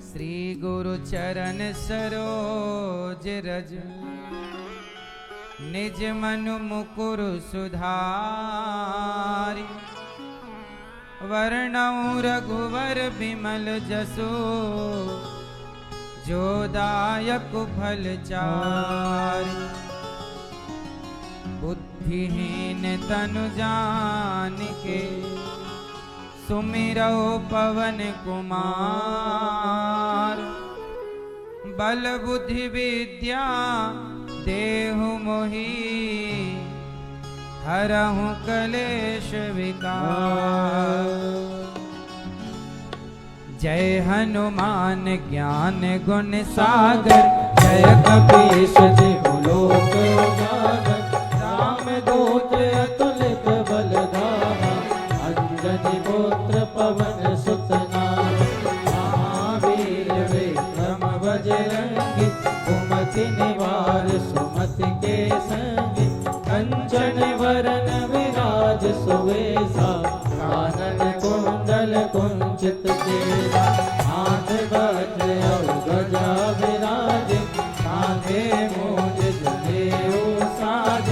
श्री गुरु चरण सरोज रज निज मनु मुकुर सुधारि वर्णौ रघुवर बिमल जसो जो दायक फल चारि बुद्धिहीन तनु जानिके सुमिरौ पवन कुमार बल बुद्धि विद्या देहु मोहि हरहु कलेश विकार। जय हनुमान ज्ञान गुण सागर जय कपीश तिहु लोक उजागर रामदूत अतुलित बल धामा अंजनी पुत्र पवन सुत नामा महावीर विक्रम बजरंगी कुमति निवार सुमति के संगी कंचन वरन विराज सुवेशा कानन कुंडल कुंचित केसा हाथ वज्र और ध्वजा विराज कांधे मूंज जनेऊ साज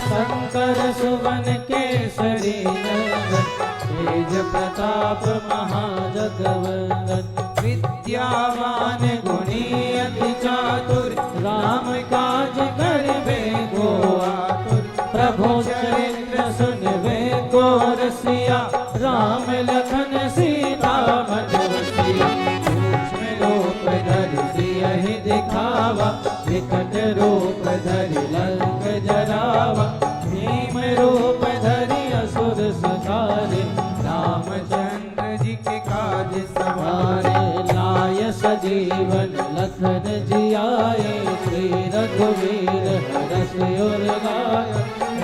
शंकर सुवन केसरी नंदन तेज प्रताप महाजगवंदन विद्यावान गुणी अति चातुर राम काज करबे को आतुर प्रभु चरित्र सुनबे को रसिया राम लखन सीता मन बसिया सूक्ष्म रूप धरि सियहि दिखावा विकट रूप धरि लंक जरावा भीम रूप धरि असुर संहारे रामचंद्र जी के काज सवारे लाय सजीवन लखन जियाए श्री रघुवीर हरष उर गाय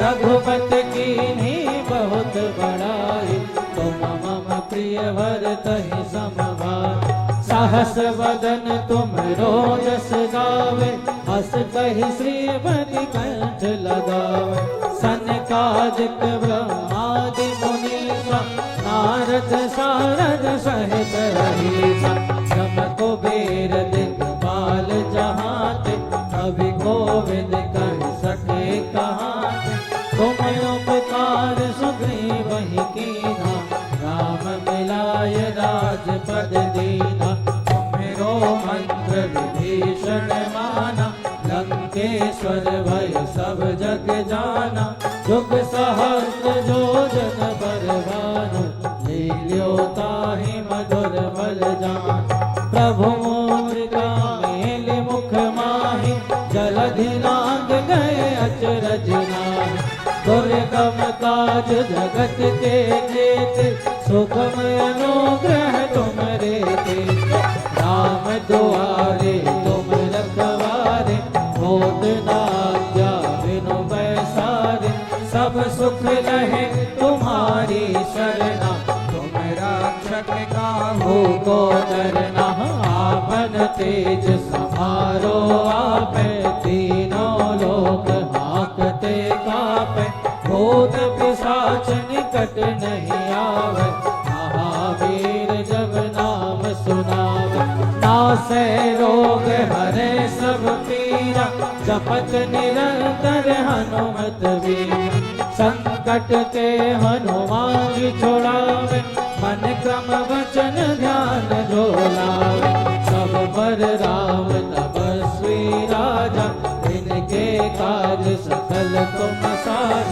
रघुपति कीन्ही बहुत बड़ाई तुम मम प्रिय भरतहि सम भाई सहस वदन तुम रोजस गावे हस कहि श्रीमति कंठ लगावे सनकादिक ब्रह्मादि मुनीसा नारद सारद सहित रहीसा जम कुबेर दिखपाल जहाते कवि कोविद कहि सके कहाते तुम उपकार सुग्रीवहि कीन्हा राम मिलाय राजपद दीना तुम्हेरो मंत्र विभीषण माना लंकेश्वर भय सब जग जाना जुग सहस्त्र जोजन बलवान लील्यो ताहि मधुर बल जान प्रभु मुद्रिका मेल मुख माहि जलधि लांग गए अचरज नाहि दुर्गम काज जगत के जेते सुगम अनुग्रह तुमरे तेते राम दुआरे तुम रखवारे होत न आज्ञा बिनु पैसारे सब सुख लहे तुम्हारी शरणा तुम रक्षक काहू को डरना आपन तेज समारो आपे तीनों लोक हाकते कापे भूत पिशाच निकट नहीं आवे महावीर जब नाम सुनावे नासै रोग हरे सब पीरा जपत निरंतर हनुमत वीर संकट ते हनुमान छुड़ावे मन क्रम वचन ध्यान जो लावे सब पर राम तपस्वी राजा इनके काज सकल तुम साज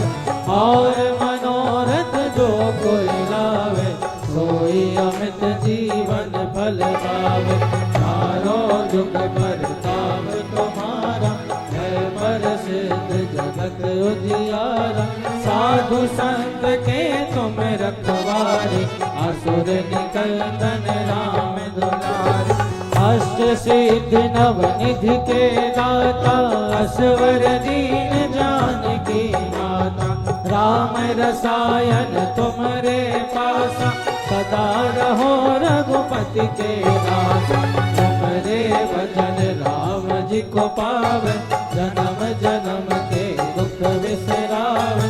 और मनोरथ जो कोई लावे सोई अमित जीवन फल पावे चारों जुग परताप तुम्हारा है प्रसिद्ध जगत उजियारा साधु संत के तुम रखवारे असुर निकंदन राम दुलारे अष्ट सिद्धि नव निधि के दाता असवर दीन जानकी माता राम रसायन तुम्हारे पासा सदा रहो रघुपति के दासा तुम्हारे भजन राम जी को पावे जन्म जन्म के दुख विसरावे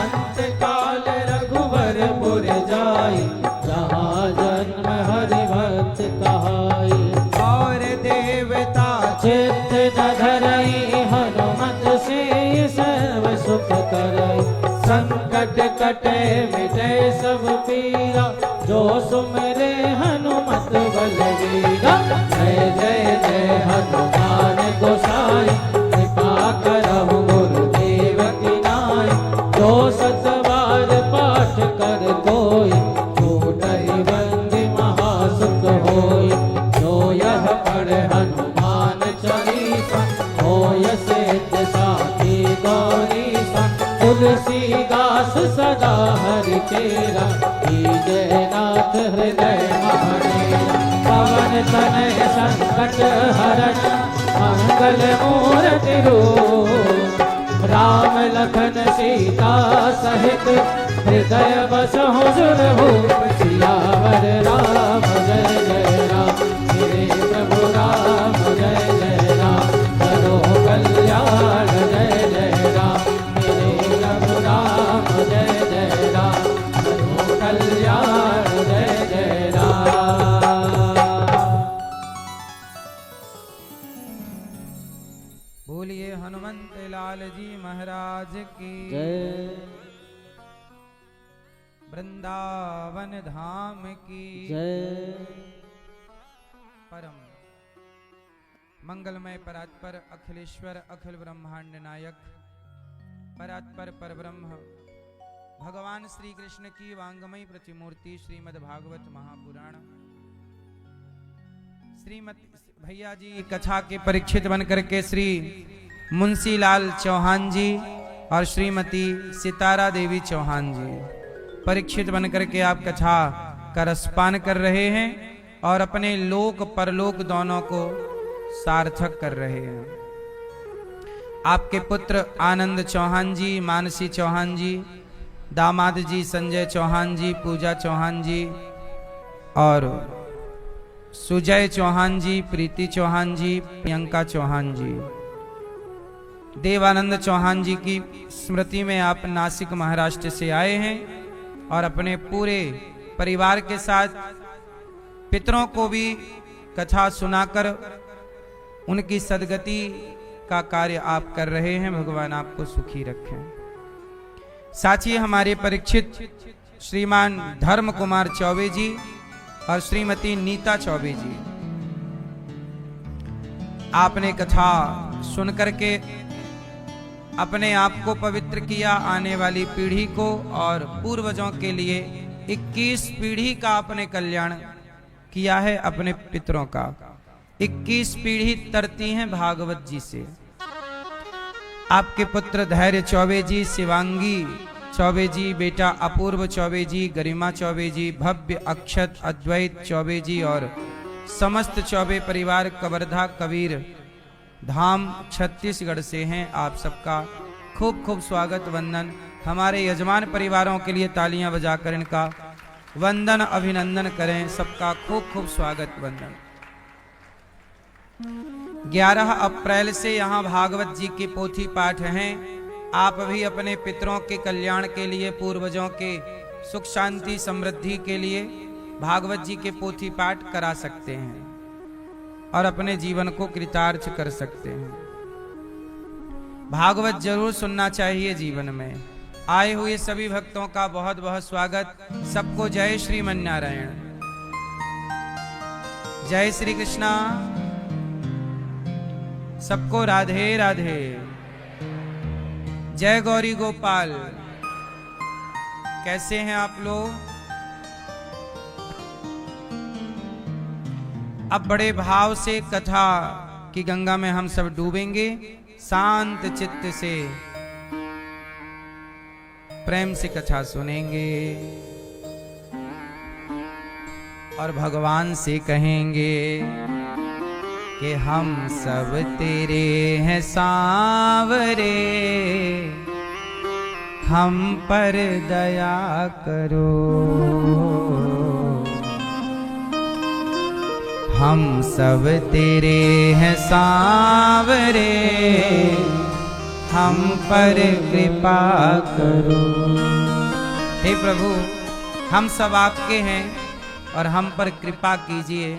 अंत काल रघुवर पुर जाई जहाँ जन्म हरि भक्त कहाई। देवता चित्त न धरई हनुमत से सर्व सुख करई। संकट कटे मिटे सब पीरा जो सुमिरे हनुमत बलवीरा। जय जय जय हनुमान गोसाई कृपा करहु गुरुदेव की नाई। जो सतबार पाठ कर कोई छूटहि बंदी महासुख होई। जो यह पढ़े हनुमान चालीसा होय सिद्ध साखी गौरीसा। तुलसीदास सदा हरि चेरा कीजय नाथ हृदय महाडेरा। पवन तनय संकट हरण मंगल मूर्ति रूप। राम लखन सीता सहित हृदय बसहु सुरभूप। सियावर राम जय जय राम मेरे प्रभु राम जय जय राम। करो कल्याण जय जय राम मेरे प्रभु राम जय जय राम। करो कल्याण जय जय राम। बोलिए हनुमंत लाल जी महाराज की जय। वृंदावन धाम की जय। परम मंगलमय परात्पर अखिलेश्वर अखिल ब्रह्मांड नायक परात्पर परब्रह्म भगवान श्री कृष्ण की वांगमयी प्रतिमूर्ति श्रीमद् भागवत महापुराण। श्रीमती भैया जी कथा के परीक्षित बनकर के श्री मुंशीलाल चौहान जी और श्रीमती सितारा देवी चौहान जी परीक्षित बनकर के आप कथा का रसपान कर रहे हैं और अपने लोक परलोक दोनों को सार्थक कर रहे हैं। आपके पुत्र आनंद चौहान जी, मानसी चौहान जी, दामाद जी संजय चौहान जी, पूजा चौहान जी और सुजय चौहान जी, प्रीति चौहान जी, प्रियंका चौहान जी, देवानंद चौहान जी की स्मृति में आप नासिक महाराष्ट्र से आए हैं और अपने पूरे परिवार के साथ पितरों को भी कथा सुनाकर उनकी सदगति का कार्य आप कर रहे हैं। भगवान आपको सुखी रखें। साथी हमारे परीक्षित श्रीमान धर्म कुमार चौबे जी और श्रीमती नीता चौबे जी, आपने कथा सुनकर के अपने आप को पवित्र किया, आने वाली पीढ़ी को और पूर्वजों के लिए 21 पीढ़ी का आपने कल्याण किया है। अपने पितरों का 21 पीढ़ी तरती हैं भागवत जी से। आपके पुत्र धैर्य चौबे जी, शिवांगी चौबे जी, बेटा अपूर्व चौबे जी, गरिमा चौबे जी, भव्य अक्षत अद्वैत चौबे जी और समस्त चौबे परिवार कवर्धा कबीर धाम छत्तीसगढ़ से हैं। आप सबका खूब खूब स्वागत वंदन। हमारे यजमान परिवारों के लिए तालियां बजाकर इनका वंदन अभिनंदन करें। सबका खूब खूब स्वागत वंदन। 11 अप्रैल से यहाँ भागवत जी के पोथी पाठ हैं। आप भी अपने पितरों के कल्याण के लिए, पूर्वजों के सुख शांति समृद्धि के लिए भागवत जी के पोथी पाठ करा सकते हैं और अपने जीवन को कृतार्थ कर सकते हैं। भागवत जरूर सुनना चाहिए जीवन में। आए हुए सभी भक्तों का बहुत बहुत स्वागत। सबको जय श्रीमन नारायण, जय श्री कृष्णा। सबको राधे राधे, जय गौरी गोपाल। कैसे हैं आप लोग? अब बड़े भाव से कथा की गंगा में हम सब डूबेंगे। शांत चित्त से प्रेम से कथा सुनेंगे और भगवान से कहेंगे कि हम सब तेरे हैं सांवरे, हम पर दया करो। हम सब तेरे हैं सांवरे, हम पर कृपा करो। हे प्रभु, हम सब आपके हैं और हम पर कृपा कीजिए,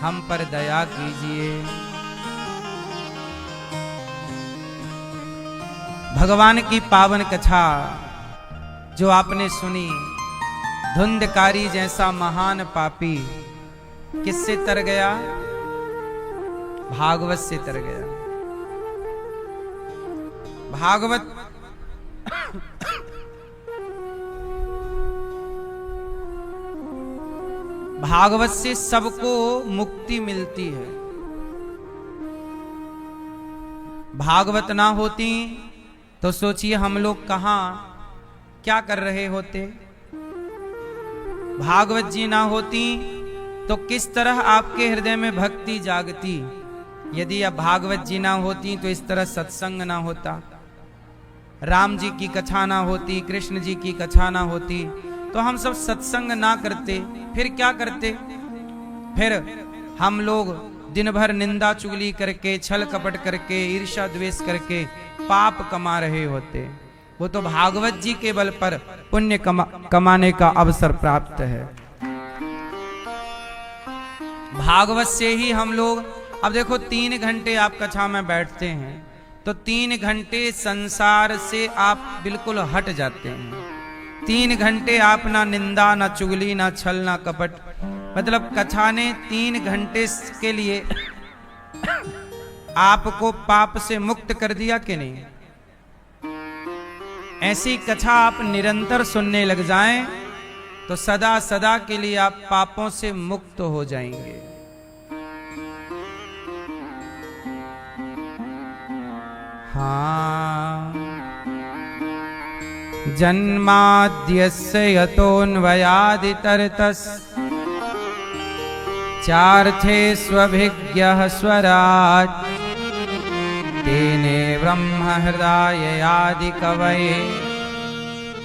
हम पर दया कीजिए। भगवान की पावन कथा जो आपने सुनी, धुंधकारी जैसा महान पापी किससे तर गया? भागवत से तर गया। भागवत भागवत से सबको मुक्ति मिलती है। भागवत ना होती तो सोचिए हम लोग कहां क्या कर रहे होते। भागवत जी ना होती तो किस तरह आपके हृदय में भक्ति जागती। यदि अब भागवत जी ना होती तो इस तरह सत्संग ना होता, राम जी की कथा ना होती, कृष्ण जी की कथा ना होती, तो हम सब सत्संग ना करते। फिर क्या करते? फिर हम लोग दिन भर निंदा चुगली करके, छल कपट करके, ईर्ष्या द्वेष करके पाप कमा रहे होते। वो तो भागवत जी के बल पर पुण्य कमाने का अवसर प्राप्त है। भागवत से ही हम लोग, अब देखो 3 घंटे आप कथा में बैठते हैं तो 3 घंटे संसार से आप बिल्कुल हट जाते हैं। 3 घंटे आप ना निंदा, ना चुगली, ना छल, ना कपट, मतलब कथा ने 3 घंटे के लिए आपको पाप से मुक्त कर दिया कि नहीं? ऐसी कथा आप निरंतर सुनने लग जाएं तो सदा सदा के लिए आप पापों से मुक्त हो जाएंगे। हाँ, जन्माद्यस्य यतोऽन्वयादितरतस् चार्थे स्वभिज्ञः स्वराट् तेने ब्रह्म हृदयादि कवये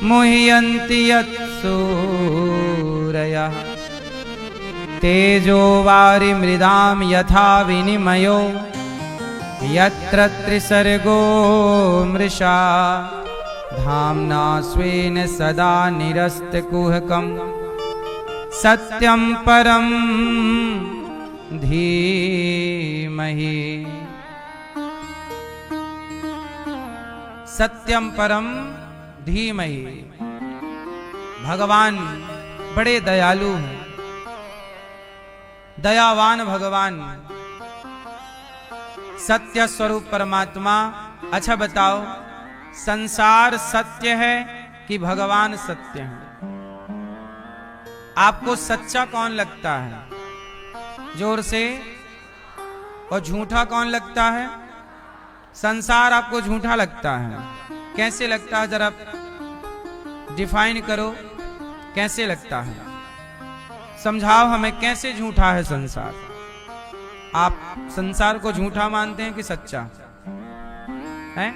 मुह्यन्ति यत्सूरयः तेजो वारि मृदां यथा विनिमयो यत्र त्रिसर्गो मृषा धाम्ना स्वेन सदा निरस्तकुहकं सत्यं परं धीमहि। सत्यम परम धीमहि। भगवान बड़े दयालु हैं, दयावान भगवान, सत्य स्वरूप परमात्मा। अच्छा बताओ, संसार सत्य है कि भगवान सत्य है? आपको सच्चा कौन लगता है? जोर से। और झूठा कौन लगता है? संसार आपको झूठा लगता है। कैसे लगता है? जरा डिफाइन करो, कैसे लगता है? समझाओ हमें, कैसे झूठा है संसार? आप संसार को झूठा मानते हैं कि सच्चा है?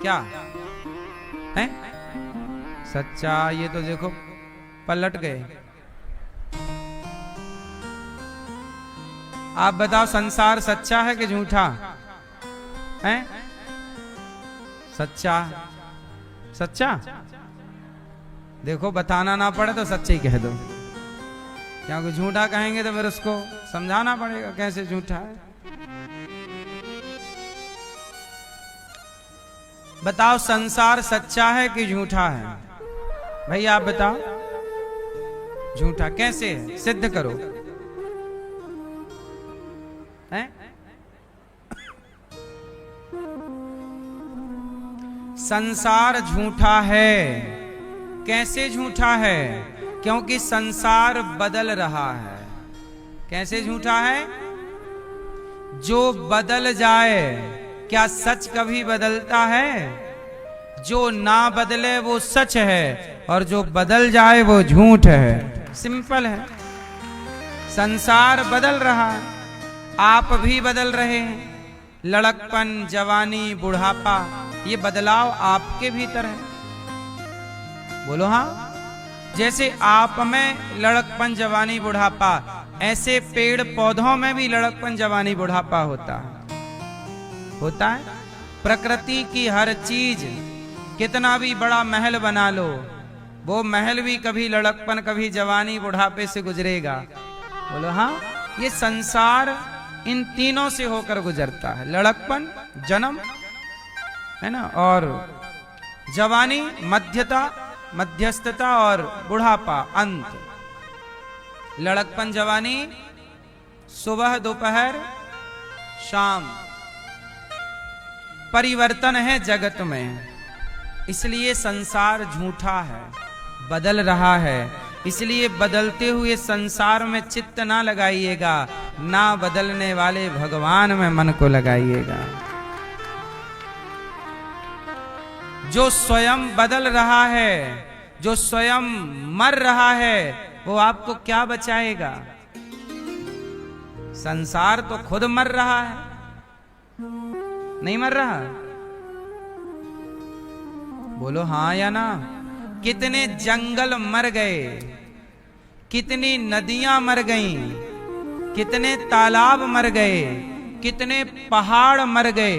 क्या है सच्चा? ये तो देखो पलट गए। आप बताओ, संसार सच्चा है कि झूठा है? सच्चा। सच्चा? देखो, बताना ना पड़े तो सच्चे ही कह दो, क्योंकि झूठा कहेंगे तो फिर उसको समझाना पड़ेगा कैसे झूठा है। बताओ, संसार सच्चा है कि झूठा है? भाई आप बताओ, झूठा कैसे है? सिद्ध करो। है? संसार झूठा है। कैसे झूठा है? क्योंकि संसार बदल रहा है। कैसे झूठा है? जो बदल जाए, क्या सच कभी बदलता है? जो ना बदले वो सच है, और जो बदल जाए वो झूठ है। सिंपल है। संसार बदल रहा है, आप भी बदल रहे हैं। लड़कपन, जवानी, बुढ़ापा, ये बदलाव आपके भीतर है। बोलो हाँ। जैसे आप में लड़कपन, जवानी, बुढ़ापा, ऐसे पेड़ पौधों में भी लड़कपन, जवानी, बुढ़ापा होता है। होता है। प्रकृति की हर चीज, कितना भी बड़ा महल बना लो, वो महल भी कभी लड़कपन, कभी जवानी, बुढ़ापे से गुजरेगा। बोलो हाँ। ये संसार इन तीनों से होकर गुजरता है। लड़कपन, जन्म, है ना। और जवानी मध्यता, मध्यस्थता और बुढ़ापा अंत। लड़कपन जवानी, सुबह दोपहर शाम। परिवर्तन है जगत में, इसलिए संसार झूठा है, बदल रहा है। इसलिए बदलते हुए संसार में चित्त ना लगाइएगा, ना बदलने वाले भगवान में मन को लगाइएगा। जो स्वयं बदल रहा है, जो स्वयं मर रहा है, वो आपको क्या बचाएगा। संसार तो खुद मर रहा है, नहीं मर रहा? बोलो हाँ या ना। कितने जंगल मर गए, कितनी नदियां मर गईं, कितने तालाब मर गए, कितने पहाड़ मर गए,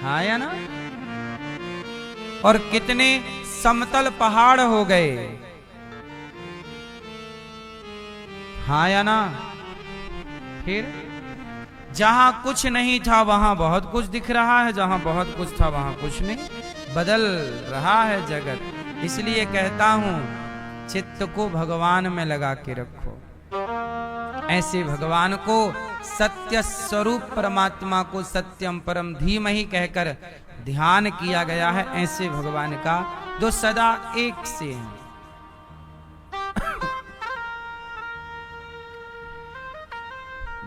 हाँ या ना। और कितने समतल पहाड़ हो गए, हाँ या ना। फिर जहां कुछ नहीं था वहां बहुत कुछ दिख रहा है, जहां बहुत कुछ था वहां कुछ नहीं। बदल रहा है जगत। इसलिए कहता हूं चित्त को भगवान में लगा के रखो। ऐसे भगवान को, सत्य स्वरूप परमात्मा को सत्यम परम धीमहि कहकर ध्यान किया गया है। ऐसे भगवान का जो सदा एक से हैं।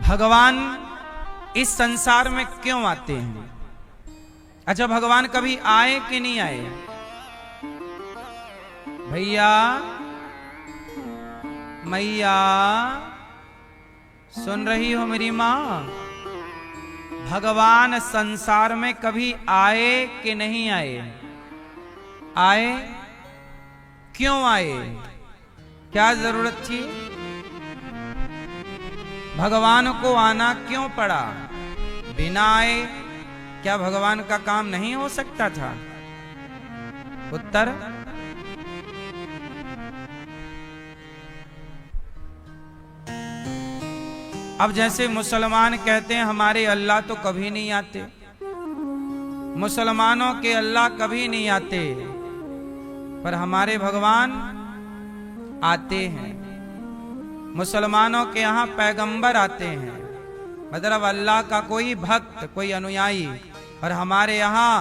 भगवान इस संसार में क्यों आते हैं? अच्छा, भगवान कभी आए कि नहीं आए? भैया मैया सुन रही हो मेरी मां? भगवान संसार में कभी आए कि नहीं आए? आए। क्यों आए? क्या जरूरत थी? भगवान को आना क्यों पड़ा? बिना आए क्या भगवान का काम नहीं हो सकता था? उत्तर, अब जैसे मुसलमान कहते हैं हमारे अल्लाह तो कभी नहीं आते, मुसलमानों के अल्लाह कभी नहीं आते, पर हमारे भगवान आते हैं। मुसलमानों के यहाँ पैगंबर आते हैं, मतलब अल्लाह का कोई भक्त, कोई अनुयायी। और हमारे यहाँ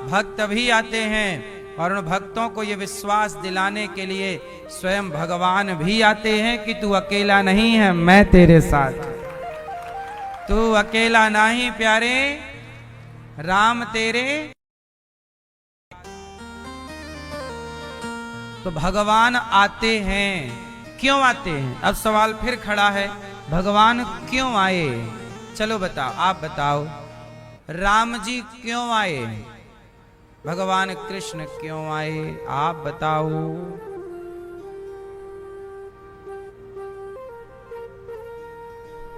भक्त भी आते हैं, और उन भक्तों को ये विश्वास दिलाने के लिए स्वयं भगवान भी आते हैं कि तू अकेला नहीं है, मैं तेरे साथ। तू अकेला नहीं प्यारे, राम तेरे। तो भगवान आते हैं। क्यों आते हैं? अब सवाल फिर खड़ा है, भगवान क्यों आए? चलो बताओ, आप बताओ। राम जी क्यों आए? भगवान कृष्ण क्यों आए? आप बताओ।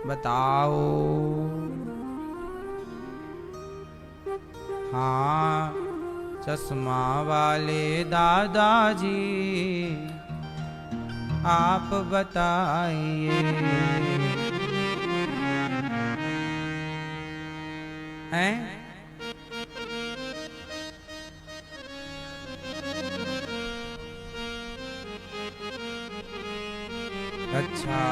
बताओ। हाँ, चश्मा वाले दादाजी आप बताइए। हैं? अच्छा,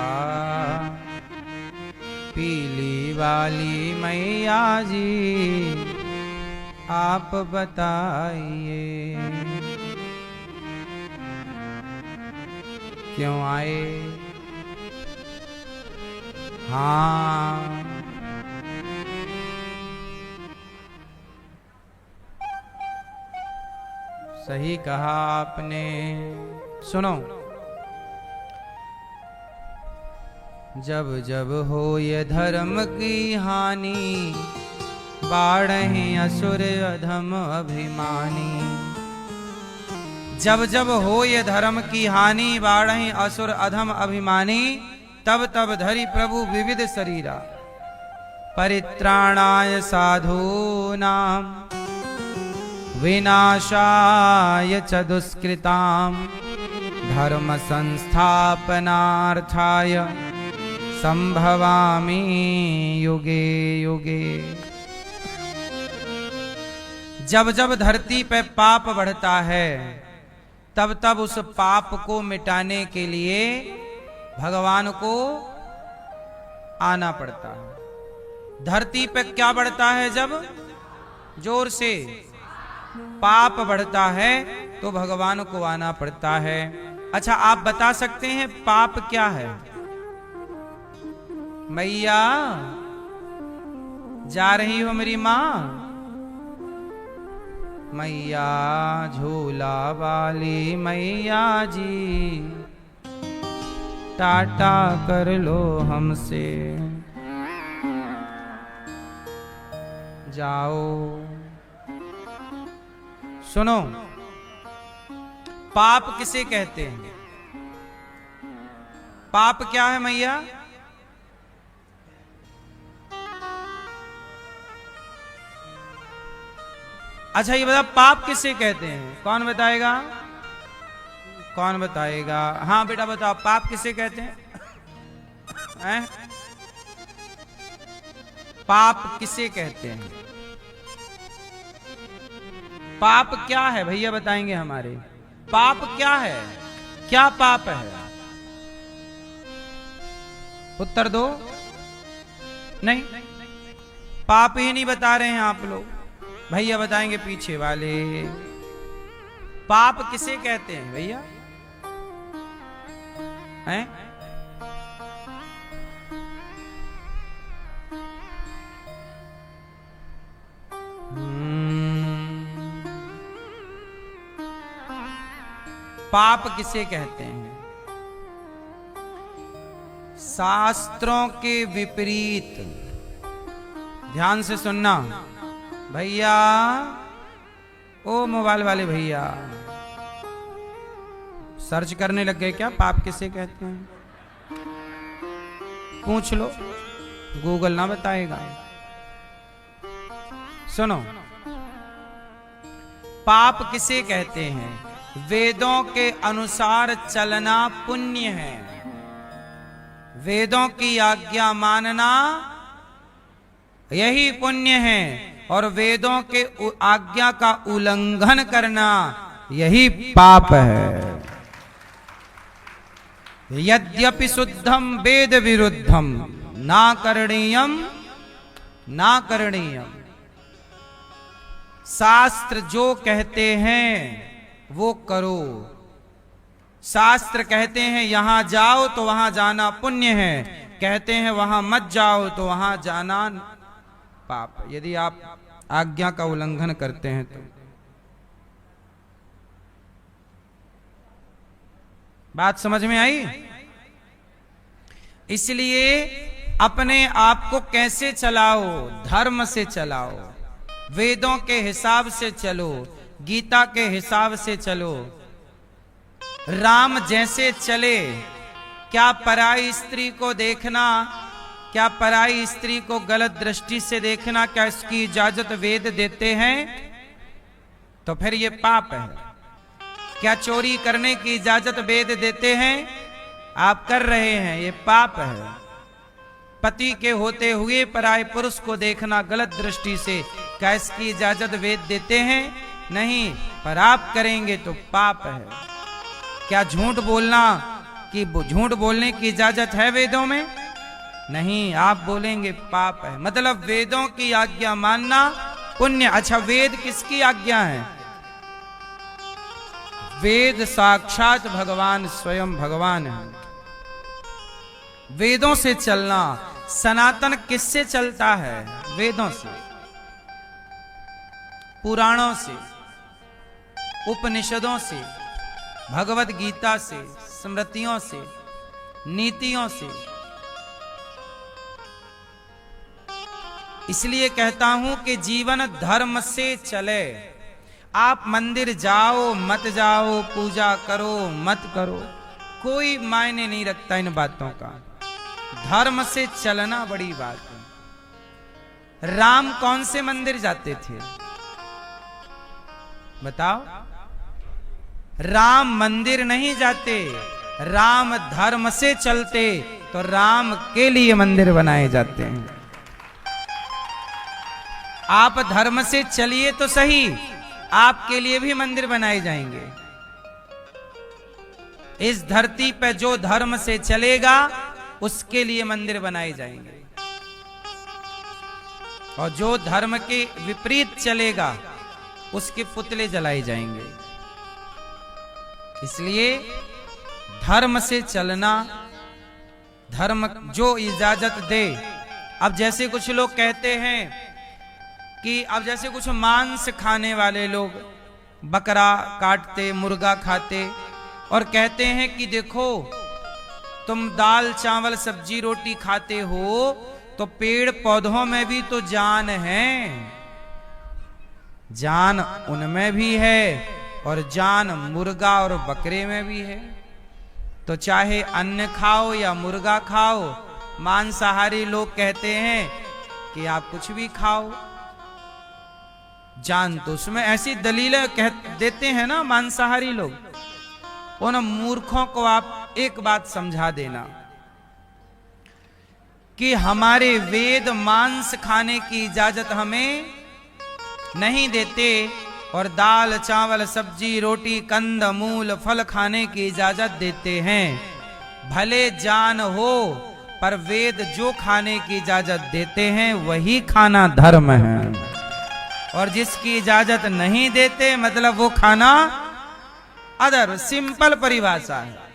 पीली वाली मैया जी आप बताइए क्यों आए? हाँ, सही कहा आपने। सुनो, जब जब हो ये धर्म की हानि, बाढ़े असुर अधम अभिमानी। जब जब हो ये धर्म की हानि, बाढ़े असुर अधम अभिमानी। तब तब धरि प्रभु विविध शरीरा, परित्राणाय साधूनां विनाशाय च दुष्कृतां, धर्म संस्थापनार्थाय संभवामि युगे युगे। जब जब धरती पे पाप बढ़ता है तब तब उस पाप को मिटाने के लिए भगवान को आना पड़ता है। धरती पे क्या बढ़ता है? जब जोर से पाप बढ़ता है तो भगवान को आना पड़ता है। अच्छा, आप बता सकते हैं पाप क्या है? मैया जा रही हो मेरी माँ? मैया झूला वाली मैया जी, टाटा कर लो हमसे, जाओ। सुनो, पाप किसे कहते हैं? पाप क्या है मैया? अच्छा ये बता, पाप किसे कहते हैं? कौन बताएगा? कौन बताएगा? हाँ बेटा बताओ, पाप किसे कहते हैं? पाप किसे कहते हैं? पाप क्या है भैया बताएंगे हमारे? पाप क्या है? क्या पाप है? उत्तर दो। नहीं, पाप ही नहीं बता रहे हैं आप लोग। भैया बताएंगे पीछे वाले। पाप किसे कहते हैं भैया? हैं? पाप किसे कहते हैं? शास्त्रों के विपरीत, ध्यान से सुनना भैया, ओ मोबाइल वाले भैया, सर्च करने लग गए क्या पाप किसे कहते हैं? पूछ लो, गूगल ना बताएगा। सुनो, पाप किसे कहते हैं? वेदों के अनुसार चलना पुण्य है। वेदों की आज्ञा मानना यही पुण्य है, और वेदों के आज्ञा का उल्लंघन करना यही पाप है। यद्यपि शुद्धम वेद विरुद्धम ना करणीयम ना करणीयम। शास्त्र जो कहते हैं वो करो। शास्त्र कहते हैं यहां जाओ तो वहां जाना पुण्य है, कहते हैं वहां मत जाओ तो वहां जाना पाप। यदि आप आज्ञा का उल्लंघन करते हैं तो। बात समझ में आई? इसलिए अपने आप को कैसे चलाओ? धर्म से चलाओ, वेदों के हिसाब से चलो, गीता के हिसाब से चलो। राम जैसे चले। क्या पराई स्त्री को देखना, क्या पराई स्त्री को गलत दृष्टि से देखना, क्या इसकी इजाजत वेद देते हैं? तो फिर ये पाप है। क्या चोरी करने की इजाजत वेद देते हैं? आप कर रहे हैं, ये पाप है। पति के होते हुए पराये पुरुष को देखना गलत दृष्टि से, क्या इसकी इजाजत वेद देते हैं? नहीं, पर आप करेंगे तो पाप है। क्या झूठ बोलना, कि झूठ बोलने की इजाजत है वेदों में? नहीं, आप बोलेंगे पाप है। मतलब वेदों की आज्ञा मानना पुण्य। अच्छा, वेद किसकी आज्ञा है? वेद साक्षात भगवान स्वयं भगवान है। वेदों से चलना। सनातन किससे चलता है? वेदों से, पुराणों से, उपनिषदों से, भगवत गीता से, स्मृतियों से, नीतियों से। इसलिए कहता हूं कि जीवन धर्म से चले। आप मंदिर जाओ मत जाओ, पूजा करो मत करो, कोई मायने नहीं रखता इन बातों का। धर्म से चलना बड़ी बात है। राम कौन से मंदिर जाते थे बताओ? राम मंदिर नहीं जाते, राम धर्म से चलते, तो राम के लिए मंदिर बनाए जाते हैं। आप धर्म से चलिए तो सही, आपके लिए भी मंदिर बनाए जाएंगे। इस धरती पे जो धर्म से चलेगा उसके लिए मंदिर बनाए जाएंगे, और जो धर्म के विपरीत चलेगा उसके पुतले जलाए जाएंगे। इसलिए धर्म से चलना, धर्म जो इजाजत दे। अब जैसे कुछ लोग कहते हैं कि अब जैसे कुछ मांस खाने वाले लोग बकरा काटते, मुर्गा खाते, और कहते हैं कि देखो तुम दाल चावल सब्जी रोटी खाते हो तो पेड़ पौधों में भी तो जान है, जान उनमें भी है और जान मुर्गा और बकरे में भी है। तो चाहे अन्न खाओ या मुर्गा खाओ, मांसाहारी लोग कहते हैं कि आप कुछ भी खाओ, जान तो उसमें। ऐसी दलीलें कह देते हैं ना मांसाहारी लोग। उन मूर्खों को आप एक बात समझा देना कि हमारे वेद मांस खाने की इजाजत हमें नहीं देते, और दाल चावल सब्जी रोटी कंद मूल फल खाने की इजाजत देते हैं। भले जान हो, पर वेद जो खाने की इजाजत देते हैं वही खाना धर्म है, और जिसकी इजाजत नहीं देते मतलब वो खाना अधर्म। सिंपल परिभाषा है।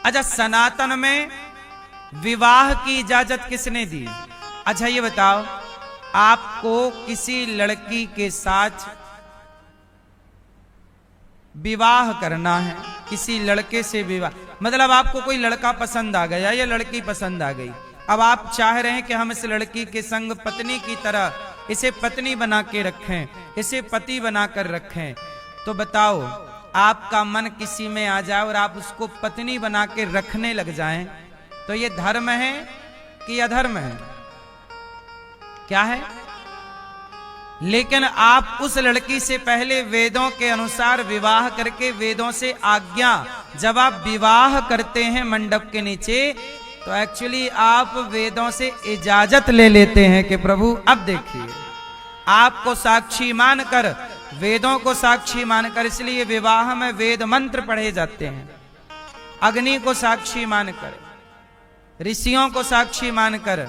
अच्छा, सनातन में विवाह की इजाजत किसने दी? अच्छा ये बताओ, आपको किसी लड़की के साथ विवाह करना है, किसी लड़के से विवाह, मतलब आपको कोई लड़का पसंद आ गया या लड़की पसंद आ गई, अब आप चाह रहे हैं कि हम इस लड़की के संग पत्नी की तरह इसे पत्नी बना के रखें, इसे पति बनाकर रखें। तो बताओ, आपका मन किसी में आ जाए और आप उसको पत्नी बना के रखने लग जाएं, तो ये धर्म है कि अधर्म है? क्या है? लेकिन आप उस लड़की से पहले वेदों के अनुसार विवाह करके, वेदों से आज्ञा, जब आप विवाह करते हैं मंडप के नीचे, तो एक्चुअली आप वेदों से इजाजत ले लेते हैं कि प्रभु अब देखिए, आपको साक्षी मानकर, वेदों को साक्षी मानकर, इसलिए विवाह में वेद मंत्र पढ़े जाते हैं। अग्नि को साक्षी मानकर, ऋषियों को साक्षी मानकर,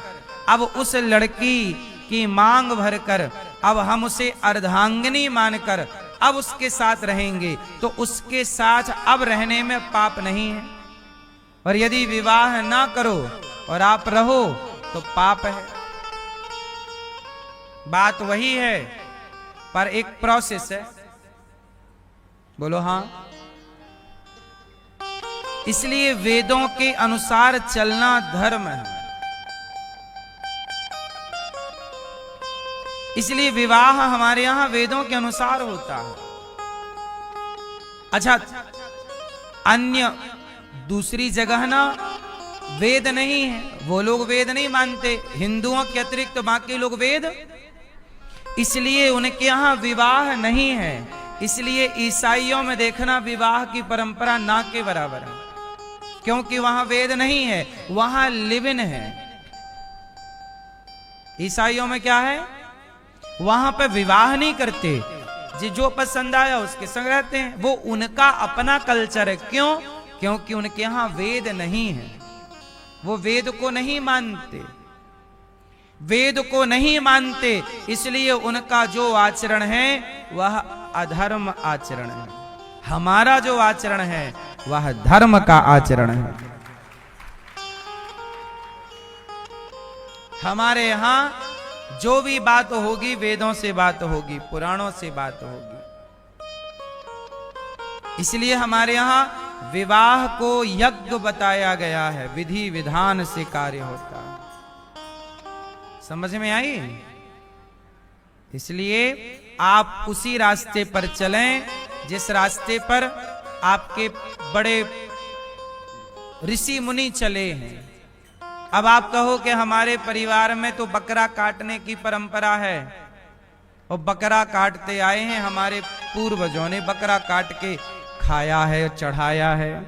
अब उस लड़की की मांग भरकर, अब हम उसे अर्धांगिनी मानकर अब उसके साथ रहेंगे, तो उसके साथ अब रहने में पाप नहीं है। और यदि विवाह ना करो और आप रहो तो पाप है। बात वही है, पर एक प्रोसेस है। बोलो हाँ। इसलिए वेदों के अनुसार चलना धर्म है। इसलिए विवाह हमारे यहां वेदों के अनुसार होता है। अच्छा, अन्य दूसरी जगह ना वेद नहीं है, वो लोग वेद नहीं मानते, हिंदुओं के अतिरिक्त तो बाकी लोग वेद, इसलिए उनके यहां विवाह नहीं है। इसलिए ईसाइयों में देखना विवाह की परंपरा ना के बराबर है, क्योंकि वहां वेद नहीं है, वहां लिव इन है। ईसाइयों में क्या है? वहां पे विवाह नहीं करते, जो पसंद आया उसके संग रहते हैं। वो उनका अपना कल्चर है। क्यों? क्योंकि उनके यहां वेद नहीं है, वो वेद को नहीं मानते, वेद को नहीं मानते, इसलिए उनका जो आचरण है वह अधर्म आचरण है। हमारा जो आचरण है वह धर्म का आचरण है। हमारे यहां जो भी बात होगी वेदों से बात होगी, पुराणों से बात होगी। इसलिए हमारे यहां विवाह को यज्ञ बताया गया है, विधि विधान से कार्य होता है। समझ में आई? इसलिए आप उसी रास्ते पर चलें जिस रास्ते पर आपके बड़े ऋषि मुनि चले हैं। अब आप कहो कि हमारे परिवार में तो बकरा काटने की परंपरा है, और बकरा काटते आए हैं, हमारे पूर्वजों ने बकरा काट के खाया है, चढ़ाया है,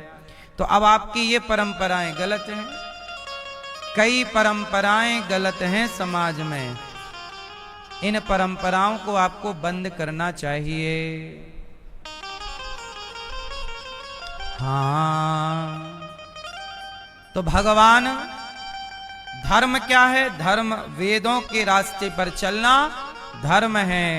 तो अब आपकी ये परंपराएं गलत हैं। कई परंपराएं गलत हैं समाज में, इन परंपराओं को आपको बंद करना चाहिए। हाँ, तो भगवान, धर्म क्या है? धर्म वेदों के रास्ते पर चलना धर्म है।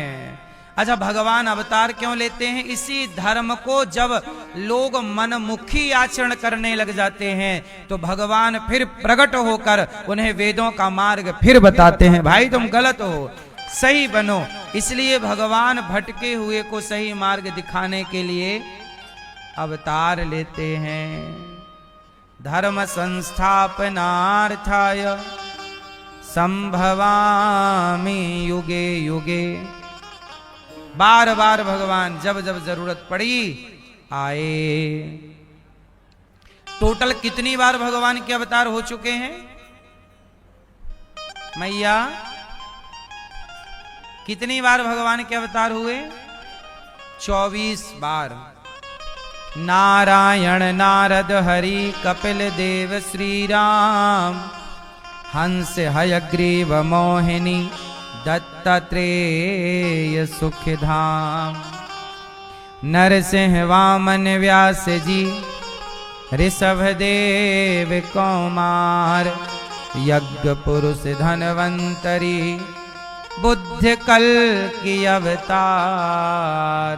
अच्छा, भगवान अवतार क्यों लेते हैं? इसी धर्म को जब लोग मनमुखी आचरण करने लग जाते हैं तो भगवान फिर प्रकट होकर उन्हें वेदों का मार्ग फिर बताते हैं, भाई तुम गलत हो, सही बनो। इसलिए भगवान भटके हुए को सही मार्ग दिखाने के लिए अवतार लेते हैं। धर्म संस्थापनार्थाय संभवामि युगे युगे। बार बार भगवान जब जब जरूरत पड़ी आए। टोटल कितनी बार भगवान के अवतार हो चुके हैं मैया? कितनी बार भगवान के अवतार हुए? 24 बार। नारायण, नारद, हरि, कपिल देव, श्री राम, हंस, हयग्रीव, मोहिनी, दत्तात्रेय, सुखधाम, नरसिंह, वामन, व्यास जी, ऋषभदेव, कौमार, यज्ञ पुरुष, धनवंतरी, बुद्ध कल की अवतार,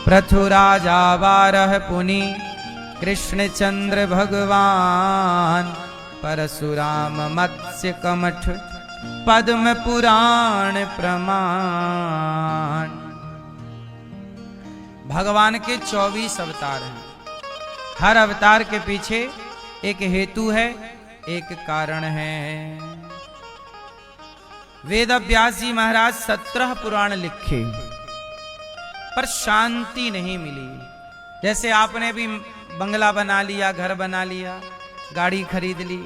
पृथुराजा, बारह पुनि, कृष्णचंद्र भगवान, परशुराम, मत्स्य कमठ, पद्म पुराण प्रमाण। भगवान के 24 अवतार हैं। हर अवतार के पीछे एक हेतु है, एक कारण है। वेद व्यास जी महाराज 17 पुराण लिखे पर शांति नहीं मिली। जैसे आपने भी बंगला बना लिया, घर बना लिया, गाड़ी खरीद ली,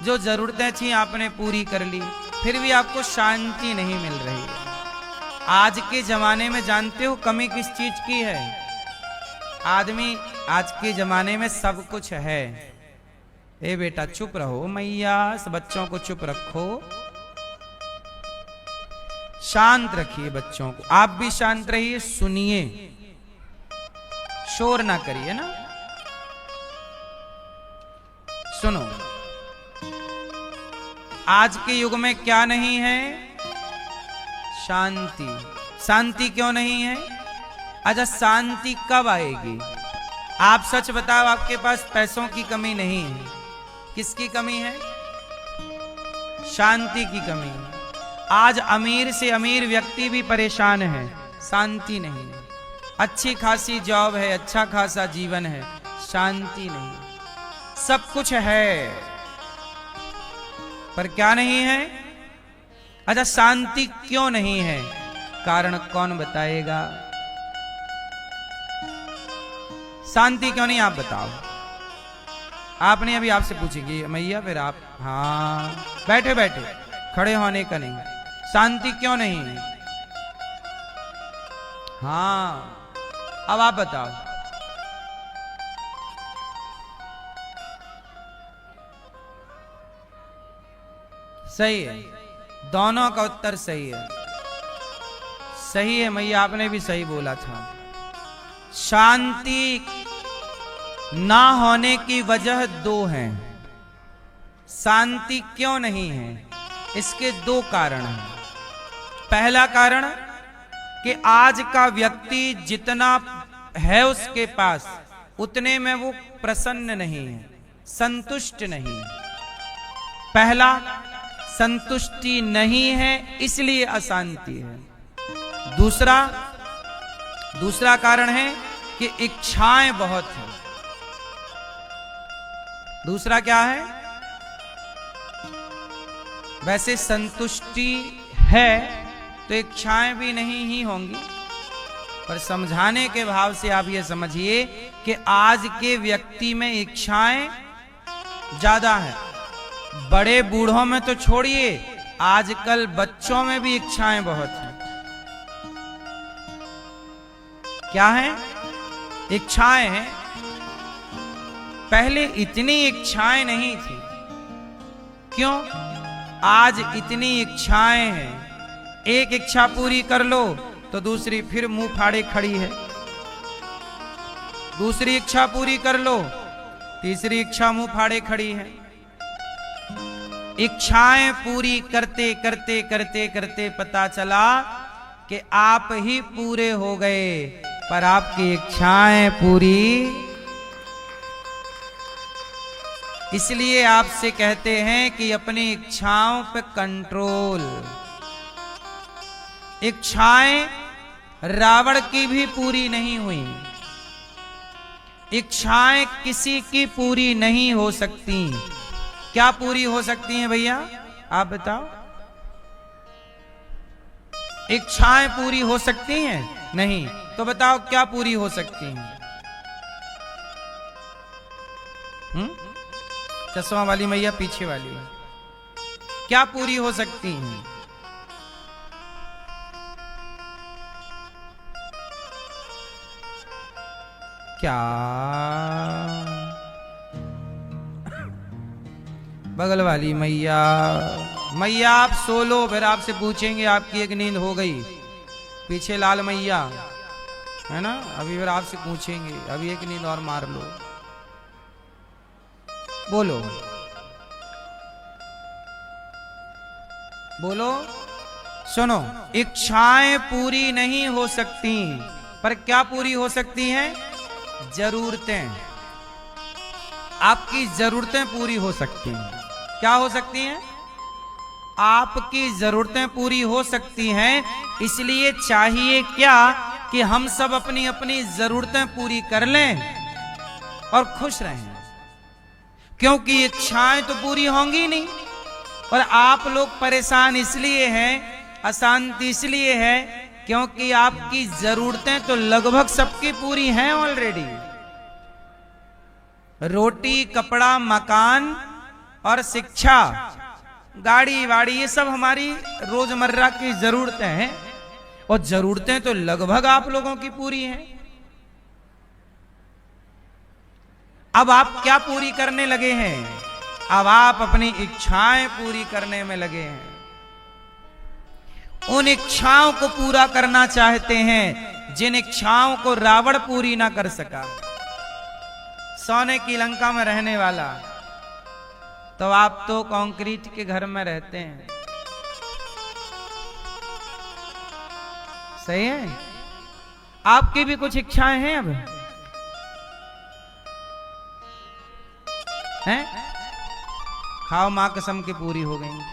जो जरूरतें थी आपने पूरी कर ली, फिर भी आपको शांति नहीं मिल रही है। आज के जमाने में जानते हो कमी किस चीज की है? आदमी आज के जमाने में सब कुछ है। ए बेटा चुप रहो, मैया बच्चों को चुप रखो, शांत रखिए बच्चों को। आप भी शांत रहिए, सुनिए, शोर ना करिए ना, सुनो। आज के युग में क्या नहीं है? शांति। शांति क्यों नहीं है? अच्छा, शांति कब आएगी? आप सच बताओ, आपके पास पैसों की कमी नहीं है, किसकी कमी है? शांति की कमी है। आज अमीर से अमीर व्यक्ति भी परेशान है, शांति नहीं है। अच्छी खासी जॉब है, अच्छा खासा जीवन है, शांति नहीं। सब कुछ है पर क्या नहीं है? अच्छा, शांति क्यों नहीं है? कारण कौन बताएगा? शांति क्यों नहीं, आप बताओ। आपने अभी आपसे पूछेंगे मैया, फिर आप। हाँ, बैठे बैठे, खड़े होने का नहीं। शांति क्यों नहीं है? हाँ, अब आप बताओ। सही है, दोनों का उत्तर सही है। सही है मैया, आपने भी सही बोला था। शांति ना होने की वजह दो हैं। शांति क्यों नहीं है? इसके दो कारण हैं। पहला कारण कि आज का व्यक्ति जितना है उसके पास, उतने में वो प्रसन्न नहीं है, संतुष्ट नहीं है। पहला, संतुष्टि नहीं है इसलिए अशांति है। दूसरा कारण है कि इच्छाएं बहुत हैं। दूसरा क्या है? वैसे संतुष्टि है तो इच्छाएं भी नहीं ही होंगी, पर समझाने के भाव से आप ये समझिए कि आज के व्यक्ति में इच्छाएं ज्यादा है। बड़े बूढ़ों में तो छोड़िए, आजकल बच्चों में भी इच्छाएं बहुत हैं। क्या है? इच्छाएं हैं। पहले इतनी इच्छाएं नहीं थी। क्यों? आज इतनी इच्छाएं हैं, एक इच्छा पूरी कर लो तो दूसरी फिर मुंह फाड़े खड़ी है, दूसरी इच्छा पूरी कर लो तीसरी इच्छा मुंह फाड़े खड़ी है। इच्छाएं पूरी करते करते करते करते पता चला कि आप ही पूरे हो गए, पर आपकी इच्छाएं पूरी। इसलिए आपसे कहते हैं कि अपनी इच्छाओं पे कंट्रोल। इच्छाएं रावण की भी पूरी नहीं हुई, इच्छाएं किसी की पूरी नहीं हो सकती। क्या पूरी हो सकती हैं भैया, आप बताओ? इच्छाएं पूरी हो सकती हैं? नहीं। तो बताओ क्या पूरी हो सकती हैं? चश्मा वाली मैया पीछे वाली, क्या पूरी हो सकती हैं? क्या? बगल वाली मैया, मैया आप सो लो, फिर आपसे पूछेंगे आपकी एक नींद हो गई। पीछे लाल मैया है ना, अभी फिर आपसे पूछेंगे, अभी एक नींद और मार लो। बोलो बोलो। सुनो, इच्छाएं पूरी नहीं हो सकती, पर क्या पूरी हो सकती हैं? जरूरतें। आपकी जरूरतें पूरी हो सकती हैं। क्या हो सकती हैं? आपकी जरूरतें पूरी हो सकती हैं। इसलिए चाहिए क्या कि हम सब अपनी अपनी जरूरतें पूरी कर लें और खुश रहें, क्योंकि इच्छाएं तो पूरी होंगी नहीं। और आप लोग परेशान इसलिए हैं, अशांति इसलिए है क्योंकि आपकी जरूरतें तो लगभग सबकी पूरी हैं ऑलरेडी। रोटी, कपड़ा, मकान और शिक्षा, गाड़ी वाड़ी, ये सब हमारी रोजमर्रा की जरूरतें हैं, और जरूरतें तो लगभग आप लोगों की पूरी हैं। अब आप क्या पूरी करने लगे हैं? अब आप अपनी इच्छाएं पूरी करने में लगे हैं। उन इच्छाओं को पूरा करना चाहते हैं जिन इच्छाओं को रावण पूरी ना कर सका। सोने की लंका में रहने वाला, तो आप तो कंक्रीट के घर में रहते हैं, सही है? आपकी भी कुछ इच्छाएं हैं अब, हैं? खाओ, मां कसम की पूरी हो गई।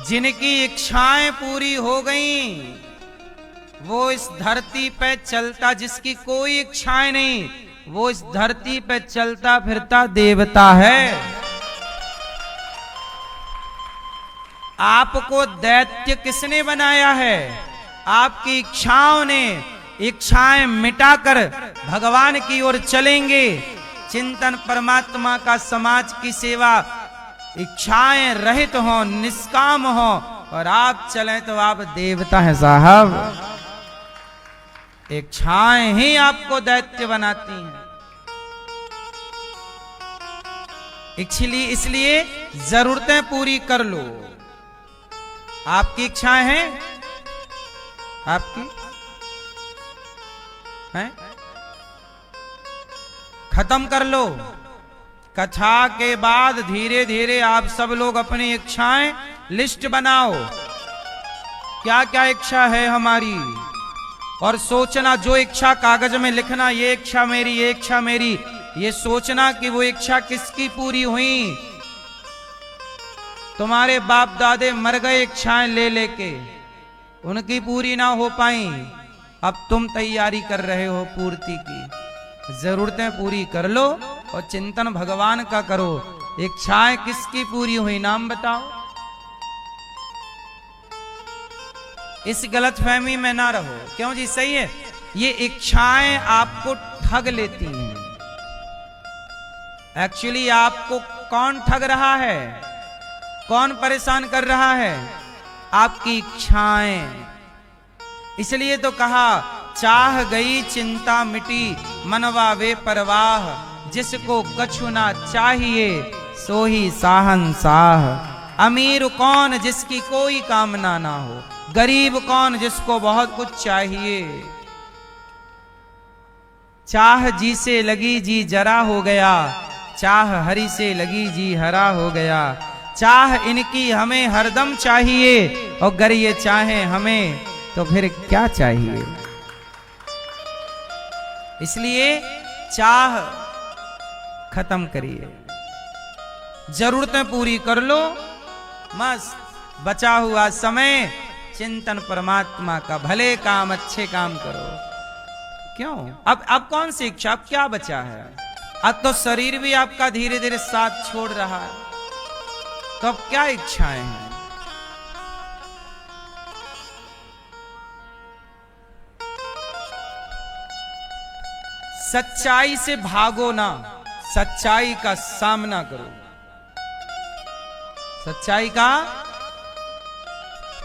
जिनकी इच्छाएं पूरी हो गईं, वो इस धरती पे चलता, जिसकी कोई इच्छाएं नहीं, वो इस धरती पे चलता फिरता देवता है। आपको दैत्य किसने बनाया है? आपकी इच्छाओं ने। इच्छाएं मिटाकर भगवान की ओर चलेंगे, चिंतन परमात्मा का, समाज की सेवा, इच्छाएं रहित हो, निष्काम हो, और आप चलें तो आप देवता हैं साहब। इच्छाएं ही आपको दैत्य बनाती हैं। इसलिए जरूरतें पूरी कर लो। आपकी इच्छाएं हैं? आपकी हैं? खत्म कर लो। कथा के बाद धीरे धीरे आप सब लोग अपनी इच्छाएं लिस्ट बनाओ, क्या क्या इच्छा है हमारी, और सोचना, जो इच्छा कागज में लिखना, ये इच्छा मेरी, ये इच्छा मेरी, ये सोचना कि वो इच्छा किसकी पूरी हुई। तुम्हारे बाप दादे मर गए इच्छाएं ले लेके, उनकी पूरी ना हो पाई, अब तुम तैयारी कर रहे हो पूर्ति की। जरूरतें पूरी कर लो और चिंतन भगवान का करो। इच्छाएं किसकी पूरी हुई, नाम बताओ। इस गलतफहमी में ना रहो। क्यों जी? सही है, ये इच्छाएं आपको ठग लेती हैं। एक्चुअली आपको कौन ठग रहा है, कौन परेशान कर रहा है? आपकी इच्छाएं। इसलिए तो कहा चाह गई चिंता मिटी मनवा वे परवाह, जिसको कछु ना चाहिए सो ही साहंसाह। अमीर कौन जिसकी कोई कामना ना हो, गरीब कौन जिसको बहुत कुछ चाहिए। चाह जी से लगी जी जरा हो गया, चाह हरि से लगी जी हरा हो गया। चाह इनकी हमें हरदम चाहिए, और अगर ये चाहे हमें तो फिर क्या चाहिए। इसलिए चाह खत्म करिए, जरूरतें पूरी कर लो, मस्त बचा हुआ समय चिंतन परमात्मा का, भले काम अच्छे काम करो। क्यों अब कौन सी इच्छा, अब क्या बचा है। अब तो शरीर भी आपका धीरे धीरे साथ छोड़ रहा है, तो अब क्या इच्छाएं हैं। सच्चाई से भागो ना, सच्चाई का सामना करो। सच्चाई का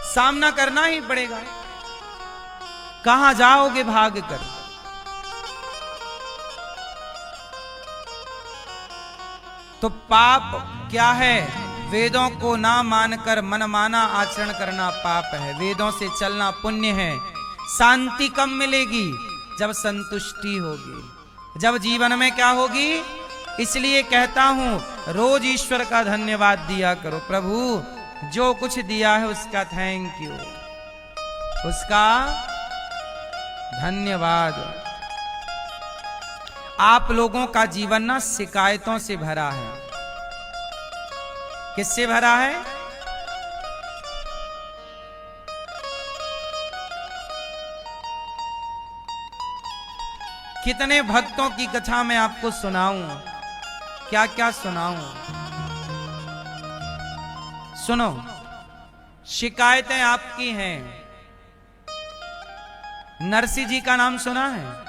सामना करना ही पड़ेगा, कहां जाओगे भाग कर। तो पाप क्या है, वेदों को ना मानकर मनमाना आचरण करना पाप है। वेदों से चलना पुण्य है। शांति कब मिलेगी, जब संतुष्टि होगी, जब जीवन में क्या होगी। इसलिए कहता हूं रोज ईश्वर का धन्यवाद दिया करो। प्रभु जो कुछ दिया है उसका थैंक यू, उसका धन्यवाद। आप लोगों का जीवन ना शिकायतों से भरा है। किससे भरा है। कितने भक्तों की कथा मैं आपको सुनाऊं, क्या क्या सुनाऊं। सुनो, शिकायतें आपकी हैं। नरसिंह जी का नाम सुना है।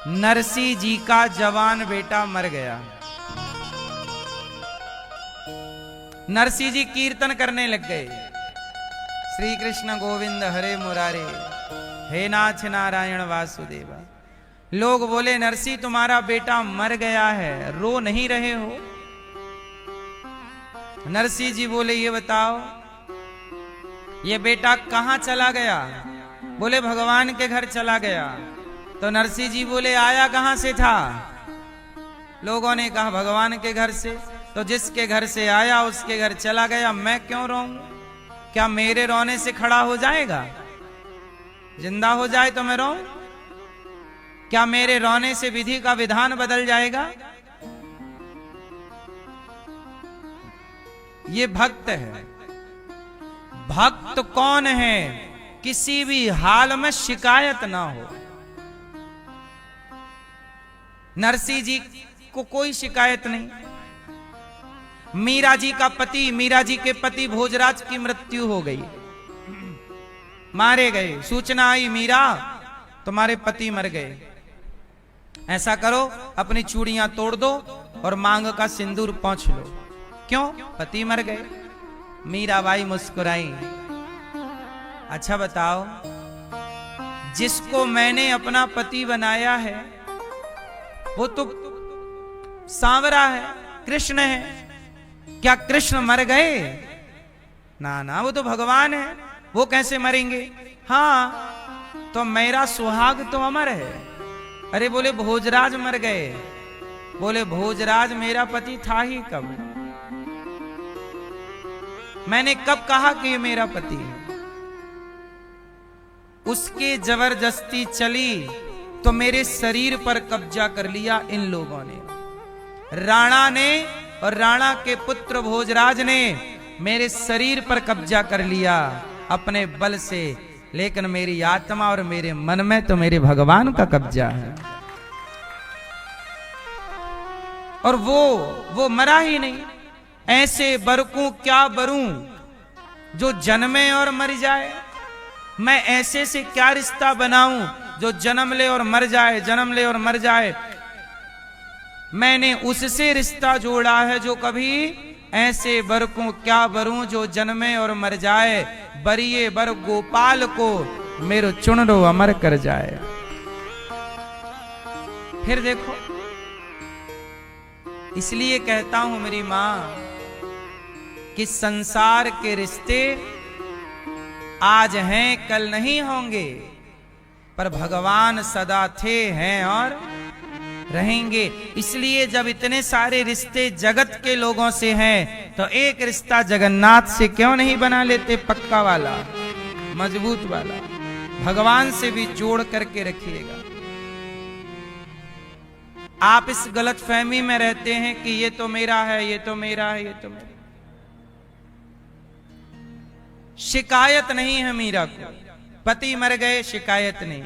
नरसिंह जी का जवान बेटा मर गया। नरसिंह जी कीर्तन करने लग गए, श्री कृष्ण गोविंद हरे मुरारे, हे नाथ नारायण वासुदेवा। लोग बोले नरसिंह तुम्हारा बेटा मर गया है, रो नहीं रहे हो। नरसिंह जी बोले ये बताओ ये बेटा कहां चला गया। बोले भगवान के घर चला गया। तो नरसिंह जी बोले आया कहां से था। लोगों ने कहा भगवान के घर से। तो जिसके घर से आया उसके घर चला गया, मैं क्यों रोऊं। क्या मेरे रोने से खड़ा हो जाएगा। जिंदा हो जाए तो मैं रोऊं। क्या मेरे रोने से विधि का विधान बदल जाएगा। ये भक्त है। भक्त कौन है, किसी भी हाल में शिकायत ना हो। नरसिंह जी को कोई शिकायत नहीं। मीरा जी का पति, मीरा जी के पति भोजराज की मृत्यु हो गई, मारे गए। सूचना आई मीरा तुम्हारे पति मर गए। ऐसा करो अपनी चूड़ियां तोड़ दो और मांग का सिंदूर पोंछ लो। क्यों, पति मर गए। मीराबाई मुस्कुराई। अच्छा बताओ, जिसको मैंने अपना पति बनाया है वो तो सांवरा है, कृष्ण है। क्या कृष्ण मर गए। ना ना, वो तो भगवान है, वो कैसे मरेंगे। हाँ तो मेरा सुहाग तो अमर है। अरे बोले भोजराज मर गए। बोले भोजराज मेरा पति था ही कब। मैंने कब कहा कि ये मेरा पति है। उसके जबरदस्ती चली तो मेरे शरीर पर कब्जा कर लिया इन लोगों ने। राणा ने और राणा के पुत्र भोजराज ने मेरे शरीर पर कब्जा कर लिया अपने बल से, लेकिन मेरी आत्मा और मेरे मन में तो मेरे भगवान का कब्जा है। और वो मरा ही नहीं। ऐसे बरकूं क्या बरूं जो जन्मे और मर जाए। मैं ऐसे से क्या रिश्ता बनाऊं जो जन्म ले और मर जाए, जन्म ले और मर जाए। मैंने उससे रिश्ता जोड़ा है जो कभी ऐसे बर को क्या बरूं जो जन्मे और मर जाए, बरिए बर गोपाल को मेरो चुनरो अमर कर जाए। फिर देखो, इसलिए कहता हूं मेरी मां कि संसार के रिश्ते आज हैं कल नहीं होंगे, पर भगवान सदा थे हैं और रहेंगे। इसलिए जब इतने सारे रिश्ते जगत के लोगों से हैं तो एक रिश्ता जगन्नाथ से क्यों नहीं बना लेते, पक्का वाला, मजबूत वाला। भगवान से भी जोड़ करके रखिएगा। आप इस गलत फहमी में रहते हैं कि ये तो मेरा है, ये तो मेरा है, ये तो मेरा। शिकायत नहीं है मीरा को, पति मर गए शिकायत नहीं,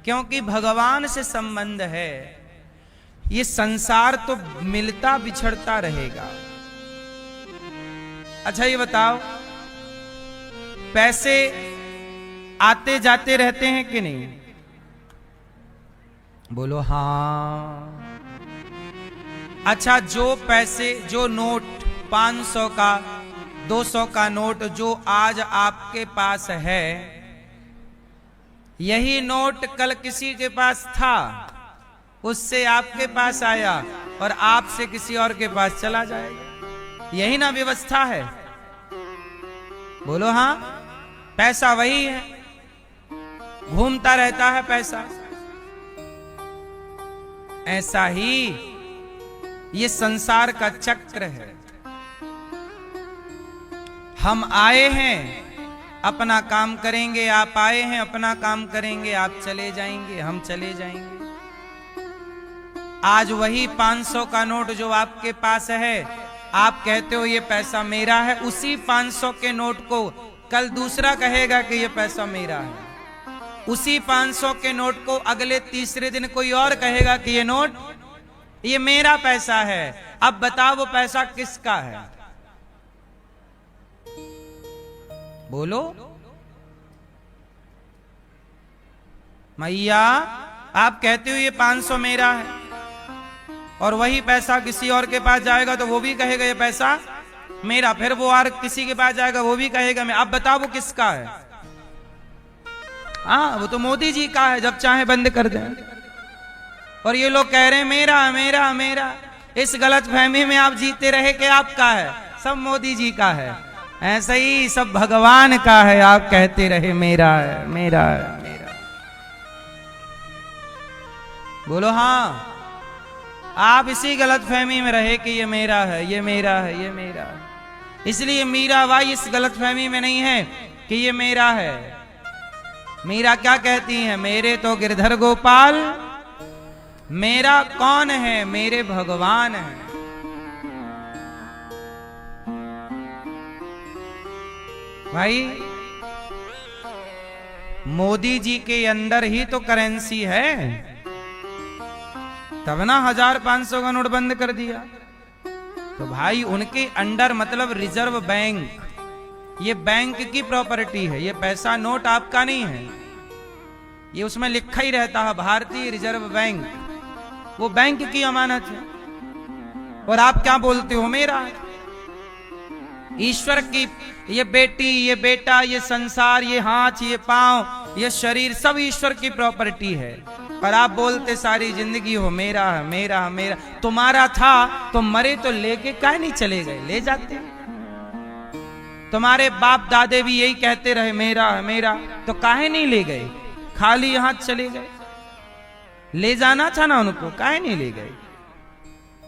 क्योंकि भगवान से संबंध है। ये संसार तो मिलता बिछड़ता रहेगा। अच्छा ये बताओ, पैसे आते जाते रहते हैं कि नहीं? बोलो हाँ। अच्छा, जो पैसे, जो नोट 500 का 200 का नोट जो आज आपके पास है, यही नोट कल किसी के पास था, उससे आपके पास आया और आपसे किसी और के पास चला जाएगा। यही ना व्यवस्था है? बोलो हाँ। पैसा वही है, घूमता रहता है पैसा। ऐसा ही ये संसार का चक्र है। हम आए हैं, अपना काम करेंगे, आप आए हैं, अपना काम करेंगे, आप चले जाएंगे, हम चले जाएंगे। आज वही 500 का नोट जो आपके पास है, आप कहते हो ये पैसा मेरा है, उसी 500 के नोट को कल दूसरा कहेगा कि ये पैसा मेरा है। उसी 500 के नोट को अगले तीसरे दिन कोई और कहेगा कि ये नोट, ये मेरा पैसा है। अब बताओ वो पैसा किसका है? बोलो मैया, आप कहते हो ये 500 मेरा है, और वही पैसा किसी और के पास जाएगा तो वो भी कहेगा ये पैसा मेरा, फिर वो और किसी के पास जाएगा वो भी कहेगा मैं। अब बताओ वो किसका है? हाँ, वो तो मोदी जी का है, जब चाहे बंद कर दें। और ये लोग कह रहे हैं मेरा मेरा मेरा। इस गलत फहमी में आप जीते रहे कि आपका है, सब मोदी जी का है। ऐसा ही सब भगवान का है, आप कहते रहे मेरा है मेरा है मेरा। बोलो हाँ। आप इसी गलत फहमी में रहे कि ये मेरा है, ये मेरा है, ये मेरा है। इसलिए मीराबाई इस गलत फहमी में नहीं है कि ये मेरा है। मीरा क्या कहती है? मेरे तो गिरधर गोपाल, मेरा कौन है? मेरे भगवान है। भाई, मोदी जी के अंदर ही तो करेंसी है, तब ना 1500 का नोट बंद कर दिया। तो भाई उनके अंडर मतलब रिजर्व बैंक, ये बैंक की प्रॉपर्टी है, ये पैसा नोट आपका नहीं है, ये उसमें लिखा ही रहता है भारतीय रिजर्व बैंक, वो बैंक की अमानत है। और आप क्या बोलते हो मेरा है? ईश्वर की ये बेटी, ये बेटा, ये संसार, ये हाथ, ये पांव, ये शरीर सब ईश्वर की प्रॉपर्टी है, पर आप बोलते सारी जिंदगी हो मेरा है मेरा है मेरा। तुम्हारा था तो मरे तो लेके काहे नहीं चले गए? ले जाते। तुम्हारे बाप दादे भी यही कहते रहे मेरा है मेरा, तो काहे नहीं ले गए? खाली हाथ चले गए? ले जाना था ना उनको, काहे नहीं ले गए?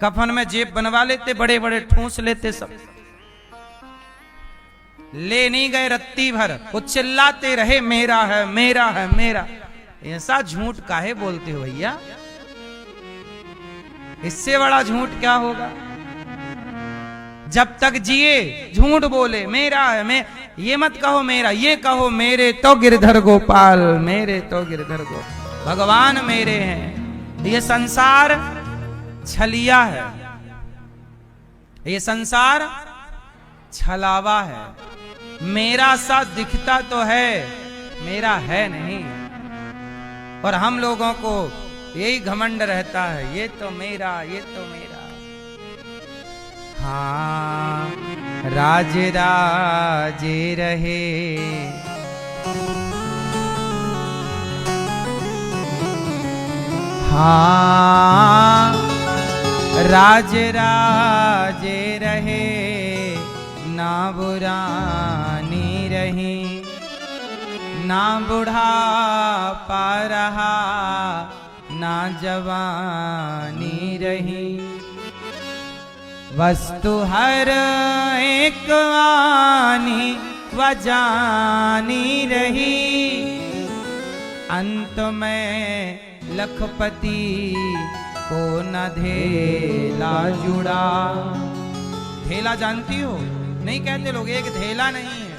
कफन में जेब बनवा लेते, बड़े बड़े ठूंस लेते, सब ले नहीं गए रत्ती भर। वो चिल्लाते रहे मेरा है मेरा है मेरा। ऐसा झूठ काहे बोलते हो भैया? इससे बड़ा झूठ क्या होगा? जब तक जिए झूठ बोले मेरा है, मैं ये मत कहो मेरा, ये कहो मेरे तो गिरधर गोपाल, मेरे तो गिरधर गोपाल, भगवान मेरे हैं। ये संसार छलिया है, ये संसार छलावा है। मेरा सा दिखता तो है, मेरा है नहीं। और हम लोगों को यही घमंड रहता है, ये तो मेरा, ये तो मेरा। हाँ राज राजे रहे, हाँ राज राजे रहे, ना बुरानी रही, ना बुढ़ापा रहा, ना जवानी रही। वस्तु हर एक आनी व जानी रही, अंत में लखपति को न धेला जुड़ा। धेला जानती हो? नहीं कहते लोग, एक धेला नहीं है।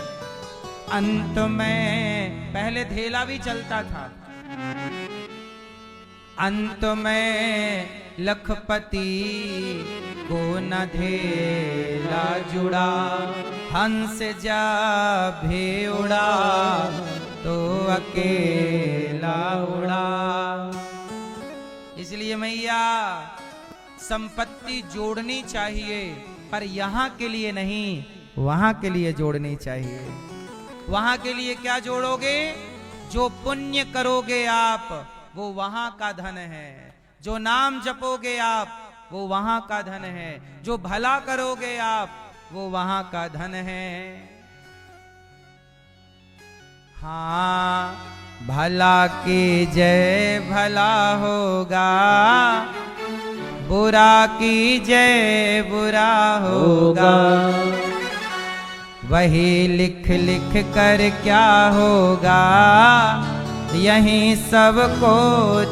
अंत में पहले धेला भी चलता था। अंत में लखपति को न धेला जुड़ा, हंस जा भी उड़ा तो अकेला उड़ा। इसलिए मैया संपत्ति जोड़नी चाहिए, पर यहाँ के लिए नहीं, वहां के लिए जोड़नी चाहिए। वहां के लिए क्या जोड़ोगे? जो पुण्य करोगे आप, वो वहां का धन है। जो नाम जपोगे आप, वो वहां का धन है। जो भला करोगे आप, वो वहां का धन है। हाँ भला की जय भला होगा, बुरा की जय बुरा होगा। वही लिख लिख कर क्या होगा, यहीं सबको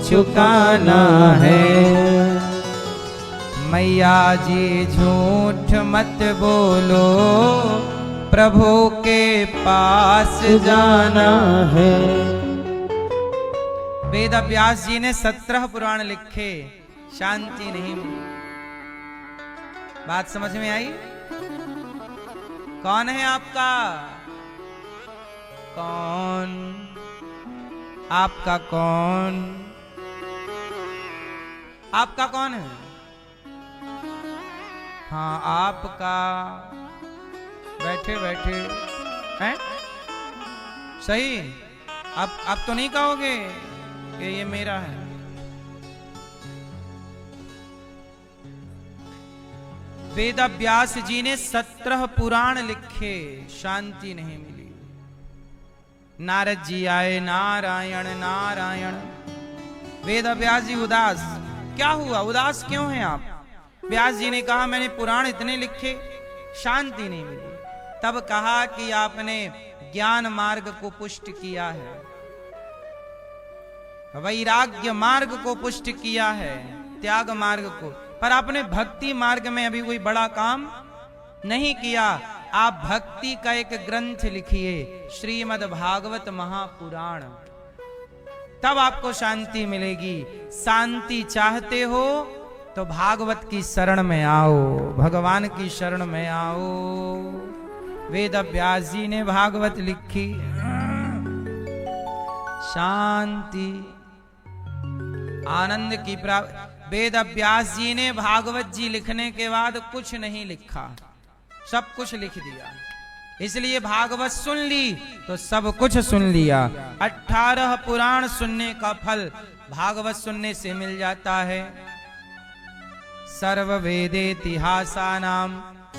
चुकाना है। मैया जी झूठ मत बोलो, प्रभु के पास जाना है। वेद व्यास जी ने 17 पुराण लिखे, शांति नहीं मिली। बात समझ में आई? कौन है आपका? कौन? आपका कौन? आपका कौन है? हाँ आपका। बैठे बैठे हैं सही। अब तो नहीं कहोगे कि ये मेरा है। वेद व्यास जी ने 17 पुराण लिखे, शांति नहीं मिली। नारद जी आए, नारायण नारायण। वेद व्यास जी उदास। क्या हुआ? उदास क्यों हैं आप? व्यास जी ने कहा मैंने पुराण इतने लिखे, शांति नहीं मिली। तब कहा कि आपने ज्ञान मार्ग को पुष्ट किया है, वैराग्य मार्ग को पुष्ट किया है, त्याग मार्ग को, पर आपने भक्ति मार्ग में अभी कोई बड़ा काम नहीं किया। आप भक्ति का एक ग्रंथ लिखिए, श्रीमद् भागवत महापुराण, तब आपको शांति मिलेगी। शांति चाहते हो तो भागवत की शरण में आओ, भगवान की शरण में आओ। वेद व्यास जी ने भागवत लिखी, शांति आनंद की प्राप्ति। वेद व्यास जी ने भागवत जी लिखने के बाद कुछ नहीं लिखा, सब कुछ लिख दिया। इसलिए भागवत सुन ली तो सब कुछ सुन लिया। 18 पुराण सुनने का फल भागवत सुनने से मिल जाता है। सर्व वेदेतिहासानाम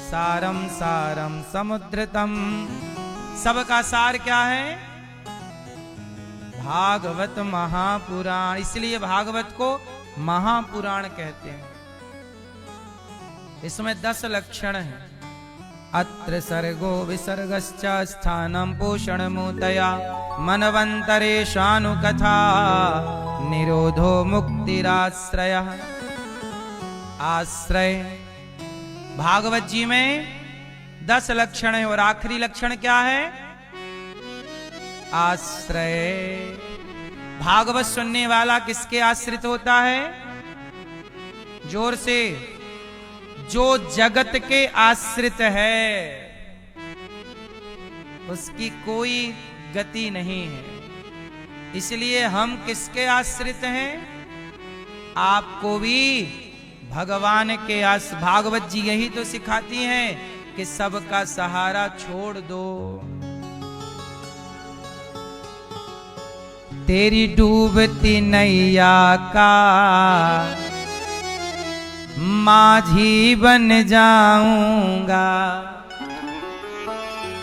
सारम सारम समुद्रतम। सबका सार क्या है? भागवत महापुराण। इसलिए भागवत को महापुराण कहते हैं। इसमें 10 लक्षण हैं। अत्र सर्गो विसर्गश्च स्थानं पोषणमुतया मनवन्तरेशानुकथा निरोधो मुक्तिराश्रयः। आश्रय भागवत जी में 10 लक्षण है और आखिरी लक्षण क्या है? आश्रय। भागवत सुनने वाला किसके आश्रित होता है? जोर से, जो जगत के आश्रित है उसकी कोई गति नहीं है। इसलिए हम किसके आश्रित हैं? आपको भी भगवान के आस भागवत जी यही तो सिखाती हैं कि सबका सहारा छोड़ दो। तेरी डूबती नैया का माझी बन जाऊंगा,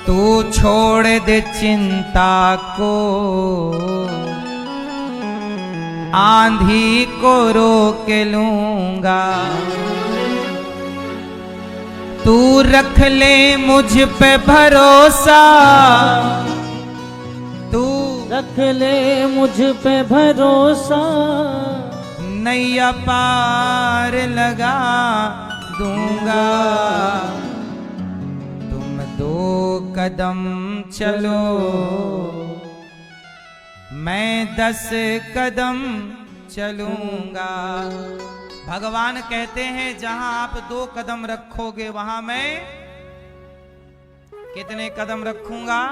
तू छोड़ दे चिंता को, आंधी को रोक लूंगा। तू रख ले मुझ पे भरोसा, तू रख ले मुझ पे भरोसा, नैया पार लगा दूंगा। तुम 2 कदम चलो, मैं 10 कदम चलूंगा। भगवान कहते हैं जहां आप 2 कदम रखोगे वहां मैं कितने कदम रखूंगा।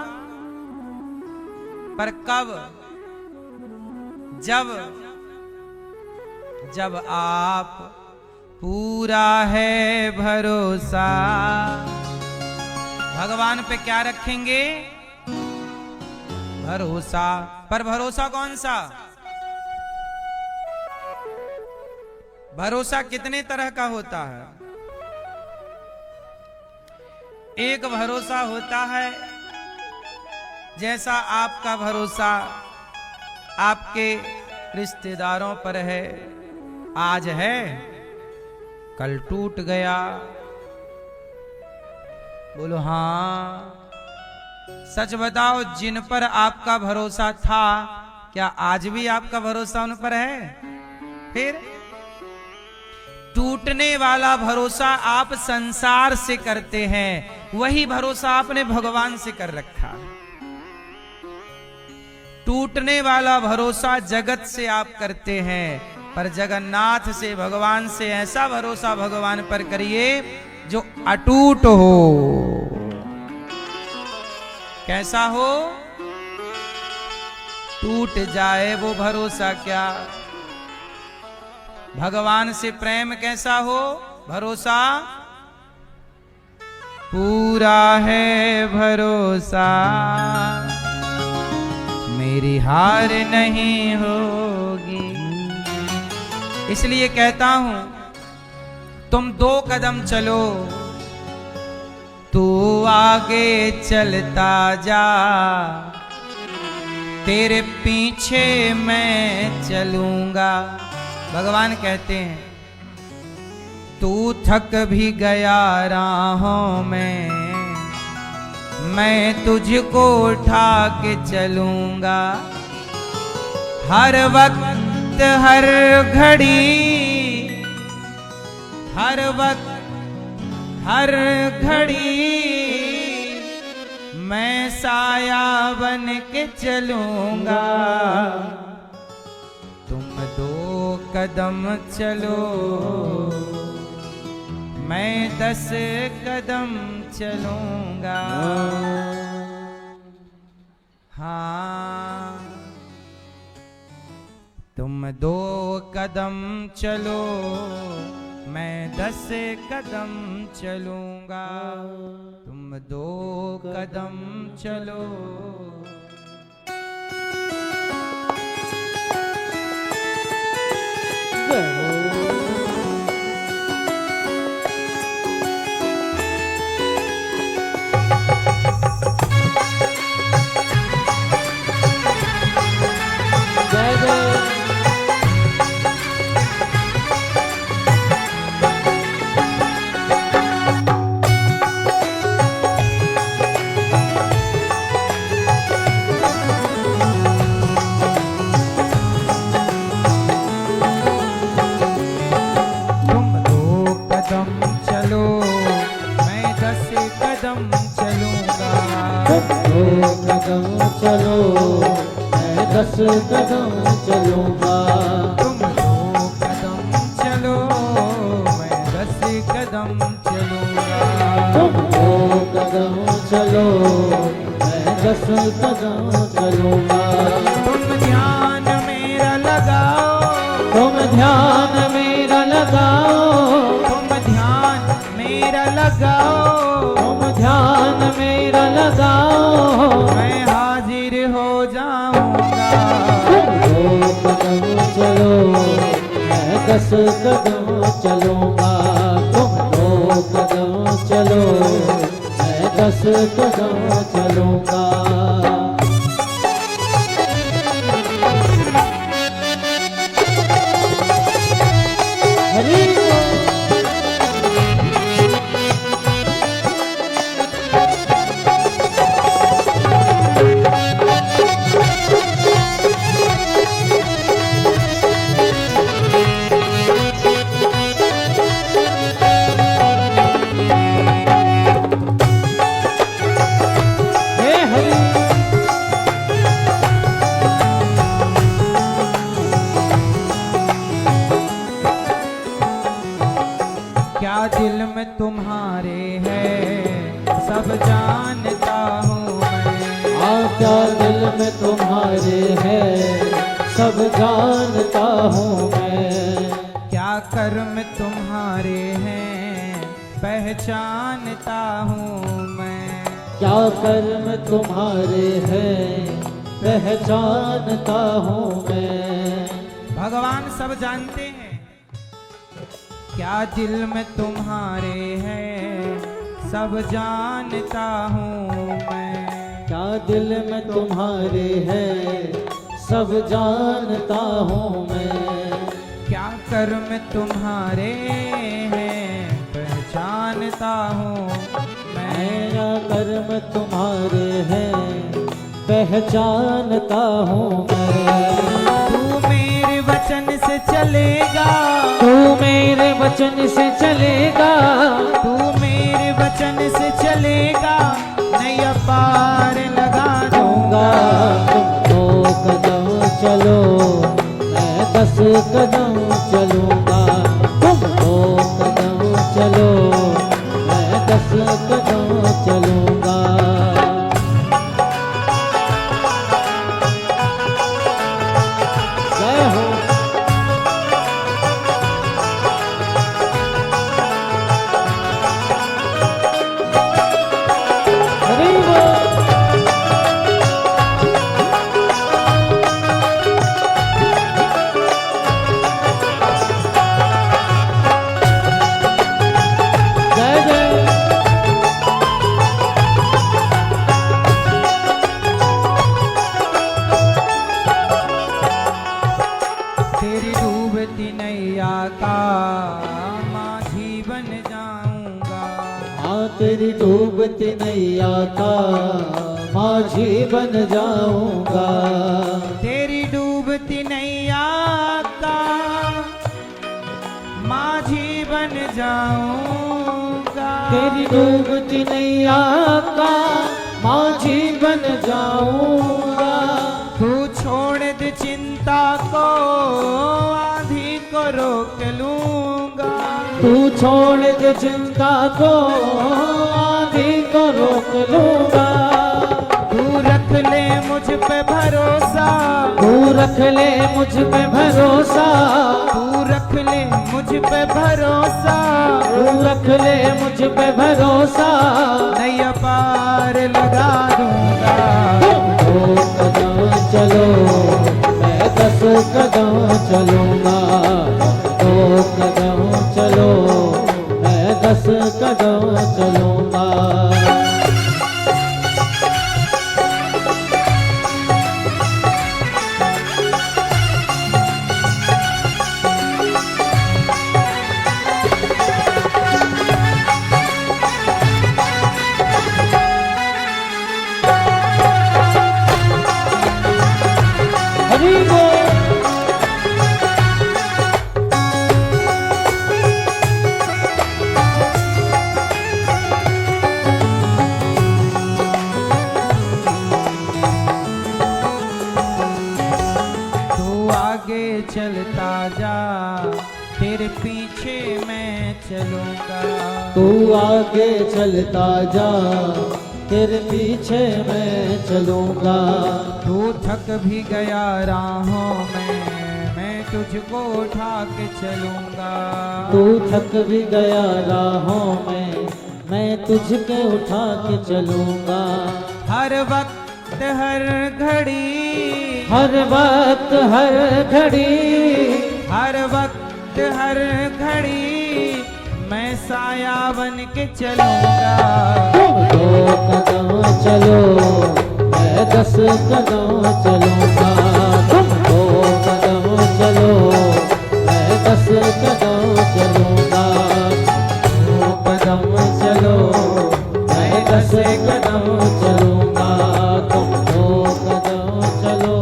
पर कब? जब आप पूरा है भरोसा। भगवान पे क्या रखेंगे? भरोसा। पर भरोसा कौन सा? भरोसा कितने तरह का होता है? एक भरोसा होता है जैसा आपका भरोसा आपके रिश्तेदारों पर है, आज है कल टूट गया। बोलो हाँ। सच बताओ, जिन पर आपका भरोसा था क्या आज भी आपका भरोसा उन पर है? फिर टूटने वाला भरोसा आप संसार से करते हैं, वही भरोसा आपने भगवान से कर रखा। टूटने वाला भरोसा जगत से आप करते हैं, पर जगन्नाथ से, भगवान से ऐसा भरोसा भगवान पर करिए जो अटूट हो। कैसा हो? टूट जाए वो भरोसा क्या। भगवान से प्रेम कैसा हो? भरोसा पूरा है भरोसा, मेरी हार नहीं होगी। इसलिए कहता हूं तुम 2 कदम चलो, तू आगे चलता जा, तेरे पीछे मैं चलूंगा। भगवान कहते हैं तू थक भी गया राहों में, मैं तुझको उठा के चलूंगा। हर वक्त हर घड़ी, हर वक्त हर घड़ी मैं साया बन के चलूंगा। तुम 2 कदम चलो, मैं 10 कदम चलूंगा। हाँ, तुम 2 कदम चलो, मैं 10 कदम चलूंगा। तुम 2 कदम चलो। चलो, मैं 10 कदम चलूंगा। तुम 2 कदम चलो, मैं 10 कदम चलूंगा। तुम 2 कदम चलो, मैं 10 कदम चलूंगा। तुम ध्यान मेरा लगाओ, तुम ध्यान मेरा लगाओ, लगाओ, तुम ध्यान मेरा लगाओ, मैं हाजिर हो जाऊंगा। तुम 2 कदम चलो, मैं 10 कदम चलूंगा। तुम 2 कदम चलो, मैं 10 कदम चलूंगा। हरि क्या दिल में तुम्हारे है सब जानता हूँ मैं। क्या दिल में तुम्हारे है सब जानता हूँ मैं। क्या कर्म तुम्हारे हैं पहचानता हूँ मैं। क्या कर्म तुम्हारे हैं पहचानता हूँ मैं। भगवान सब जानते हैं। क्या दिल में तुम्हारे है सब जानता हूँ मैं। क्या दिल में तुम्हारे है सब जानता हूँ मैं। क्या कर्म तुम्हारे हैं पहचानता हूँ मैं। मेरा कर्म तुम्हारे हैं पहचानता हूँ मैं। तू मेरे वचन से चलेगा, तू मेरे वचन से चलेगा, तू मेरे वचन से चलेगा, नैया पार लगा दूंगा। तुम 2 कदम चलो, मैं 10 कदम चलूंगा। तुम 2 कदम चलो, मैं 10 कदम चलूंगा। जय हो। हरि बोल। जय जय। तेरी डूबती नैया का माझी बन जाऊंगा। हाँ तेरी डूबती नैया का माझी बन जाऊंगा। तेरी डूबती नैया का माझी बन जाऊंगा। तेरी डूबती नैया का माझी बन जाऊंगा। तू छोड़ दे चिंता को, आंधी को रोक लूंगा। तू छोड़ दे चिंता को, आंधी को रोक लूंगा। तू रख ले मुझ पे भरोसा, तू रख ले मुझ पे भरोसा। तू रख ले मुझ पे भरोसा। तू रख ले मुझ पे भरोसा। नैया पार लगा दूंगा। 2 कदम चलो, मैं 10 कदम चलूंगा। 2 कदम चलो, मैं 10 कदम चलूंगा। हरि बोल। तू आगे चलता जा, तेरे पीछे मैं चलूंगा। तू आगे चलता जा, तेरे पीछे मैं चलूंगा। तू थक भी गया राहों में, मैं तुझको उठा के चलूंगा। तू थक भी गया राहों में, मैं तुझको उठा के चलूंगा। हर वक्त हर घड़ी, हर वक्त हर घड़ी, हर वक्त हर घड़ी मैं साया बन के चलूंगा। तुम 2 कदम चलो मैं 10 कदम चलूंगा। तुम 2 कदम चलो मैं 10 कदम चलूंगा। 2 कदम चलो मैं 10 कदम चलूंगा। तुम 2 कदम चलो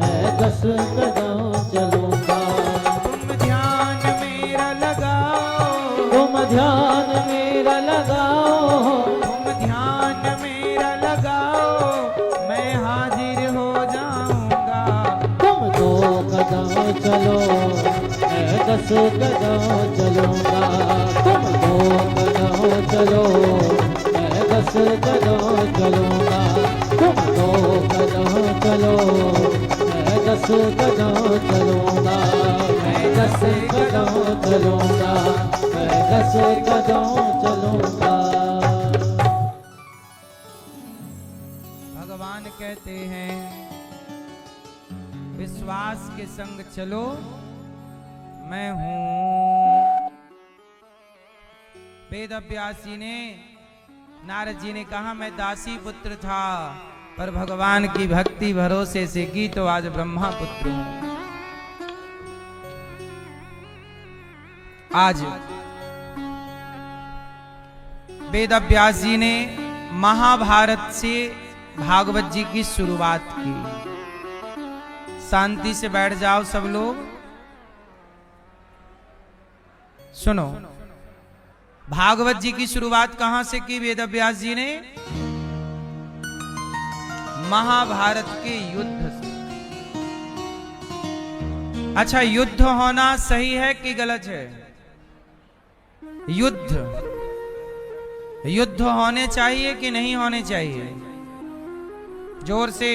मैं 10 कदम चलूंगा। तुम ध्यान मेरा लगाओ, तुम ध्यान मेरा लगाओ, तुम ध्यान मेरा लगाओ, मैं हाजिर हो जाऊंगा। तुम 2 कदम चलो मैं 10 कदम चलूंगा। तुम 2 कदम चलो मैं 10 कदम चलूंगा। तुम 2 कदम चलो मैं 10 कदम चलूंगा। मैं 10 कदम चलूंगा। मैं 10 कदम चलूंगा। भगवान कहते हैं विश्वास के संग चलो मैं हूं। वेद व्यासी ने, नारद जी ने कहा मैं दासी पुत्र था, पर भगवान की भक्ति भरोसे से की तो आज ब्रह्मा पुत्र हूं। आज वेद व्यास जी ने महाभारत से भागवत जी की शुरुआत की। शांति से बैठ जाओ सब लोग, सुनो। भागवत जी की शुरुआत कहां से की वेद व्यास जी ने? महाभारत के युद्ध से। अच्छा, युद्ध होना सही है कि गलत है? युद्ध होने चाहिए कि नहीं होने चाहिए? जोर से,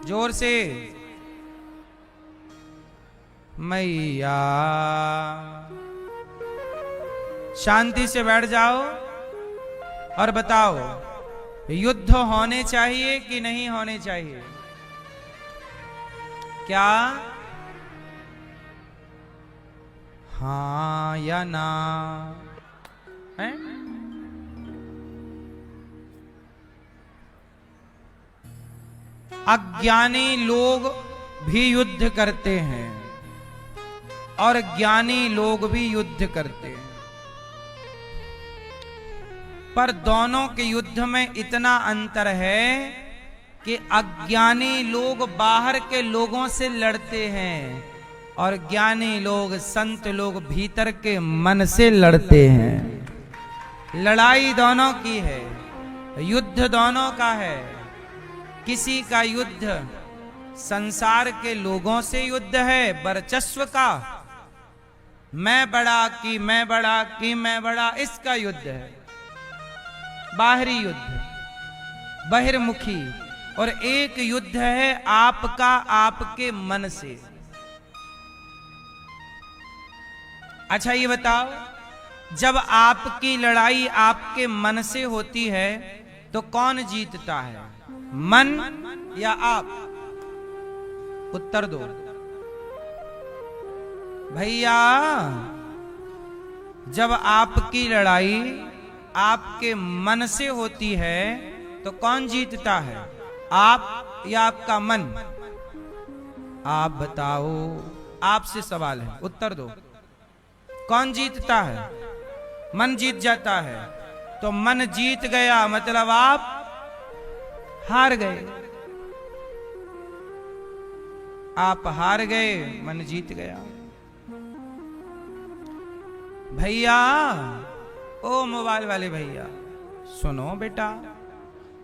जोर से। मैया शांति से बैठ जाओ और बताओ, युद्ध होने चाहिए कि नहीं होने चाहिए? क्या हाँ या ना है? अज्ञानी लोग भी युद्ध करते हैं और ज्ञानी लोग भी युद्ध करते हैं, पर दोनों के युद्ध में इतना अंतर है कि अज्ञानी लोग बाहर के लोगों से लड़ते हैं और ज्ञानी लोग, संत लोग भीतर के मन से लड़ते हैं। लड़ाई दोनों की है, युद्ध दोनों का है। किसी का युद्ध संसार के लोगों से युद्ध है, वर्चस्व का, मैं बड़ा कि मैं बड़ा कि मैं बड़ा, इसका युद्ध है। बाहरी युद्ध, बहिर्मुखी। और एक युद्ध है आपका आपके मन से। अच्छा ये बताओ, जब आपकी लड़ाई आपके मन से होती है तो कौन जीतता है, मन या आप? उत्तर दो भैया। जब आपकी लड़ाई आपके मन से होती है तो कौन जीतता है, आप या आपका मन? आप बताओ, आपसे सवाल है, उत्तर दो। कौन जीतता है? मन जीत जाता है। तो मन जीत गया मतलब आप हार गए। आप हार गए, मन जीत गया। भैया, ओ मोबाइल वाले भैया, सुनो बेटा,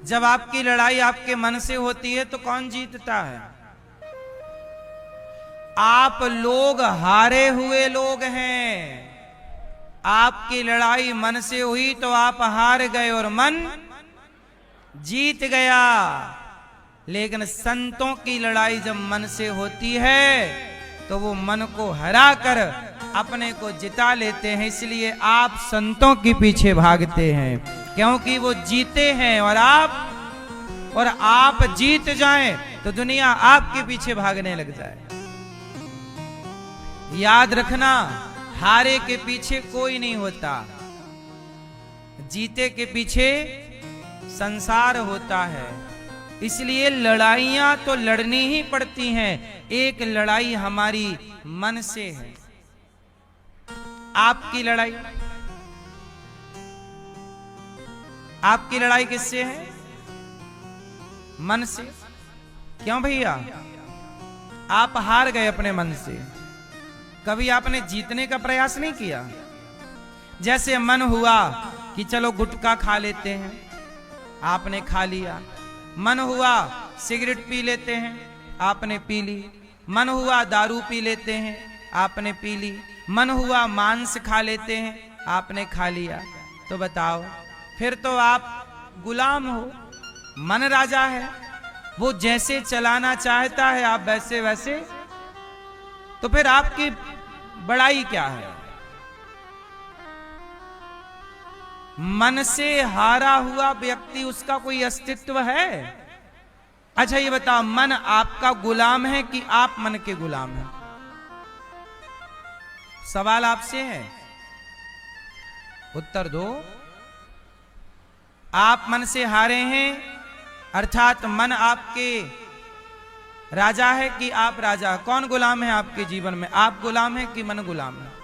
जब आपकी लड़ाई आपके मन से होती है तो कौन जीतता है? आप लोग हारे हुए लोग हैं। आपकी लड़ाई मन से हुई तो आप हार गए और मन जीत गया। लेकिन संतों की लड़ाई जब मन से होती है तो वो मन को हरा कर अपने को जिता लेते हैं। इसलिए आप संतों के पीछे भागते हैं, क्योंकि वो जीते हैं, और आप जीत जाएं तो दुनिया आपके पीछे भागने लग जाए। याद रखना, हारे के पीछे कोई नहीं होता, जीते के पीछे संसार होता है। इसलिए लड़ाइयां तो लड़नी ही पड़ती हैं। एक लड़ाई हमारी मन से है। आपकी लड़ाई किससे है? मन से। क्यों भैया? आप हार गए अपने मन से। कभी आपने जीतने का प्रयास नहीं किया? जैसे मन हुआ कि चलो गुटखा खा लेते हैं, आपने खा लिया। मन हुआ सिगरेट पी लेते हैं, आपने पी ली। मन हुआ दारू पी लेते हैं, आपने पी ली। मन हुआ मांस खा लेते हैं, आपने खा लिया। तो बताओ, फिर तो आप गुलाम हो। मन राजा है, वो जैसे चलाना चाहता है आप वैसे वैसे। तो फिर आपकी बड़ाई क्या है? मन से हारा हुआ व्यक्ति, उसका कोई अस्तित्व है? अच्छा ये बताओ, मन आपका गुलाम है कि आप मन के गुलाम हैं? सवाल आपसे है, उत्तर दो। आप मन से हारे हैं, अर्थात मन आपके राजा है कि आप राजा? कौन गुलाम है आपके जीवन में? आप गुलाम है कि मन गुलाम है?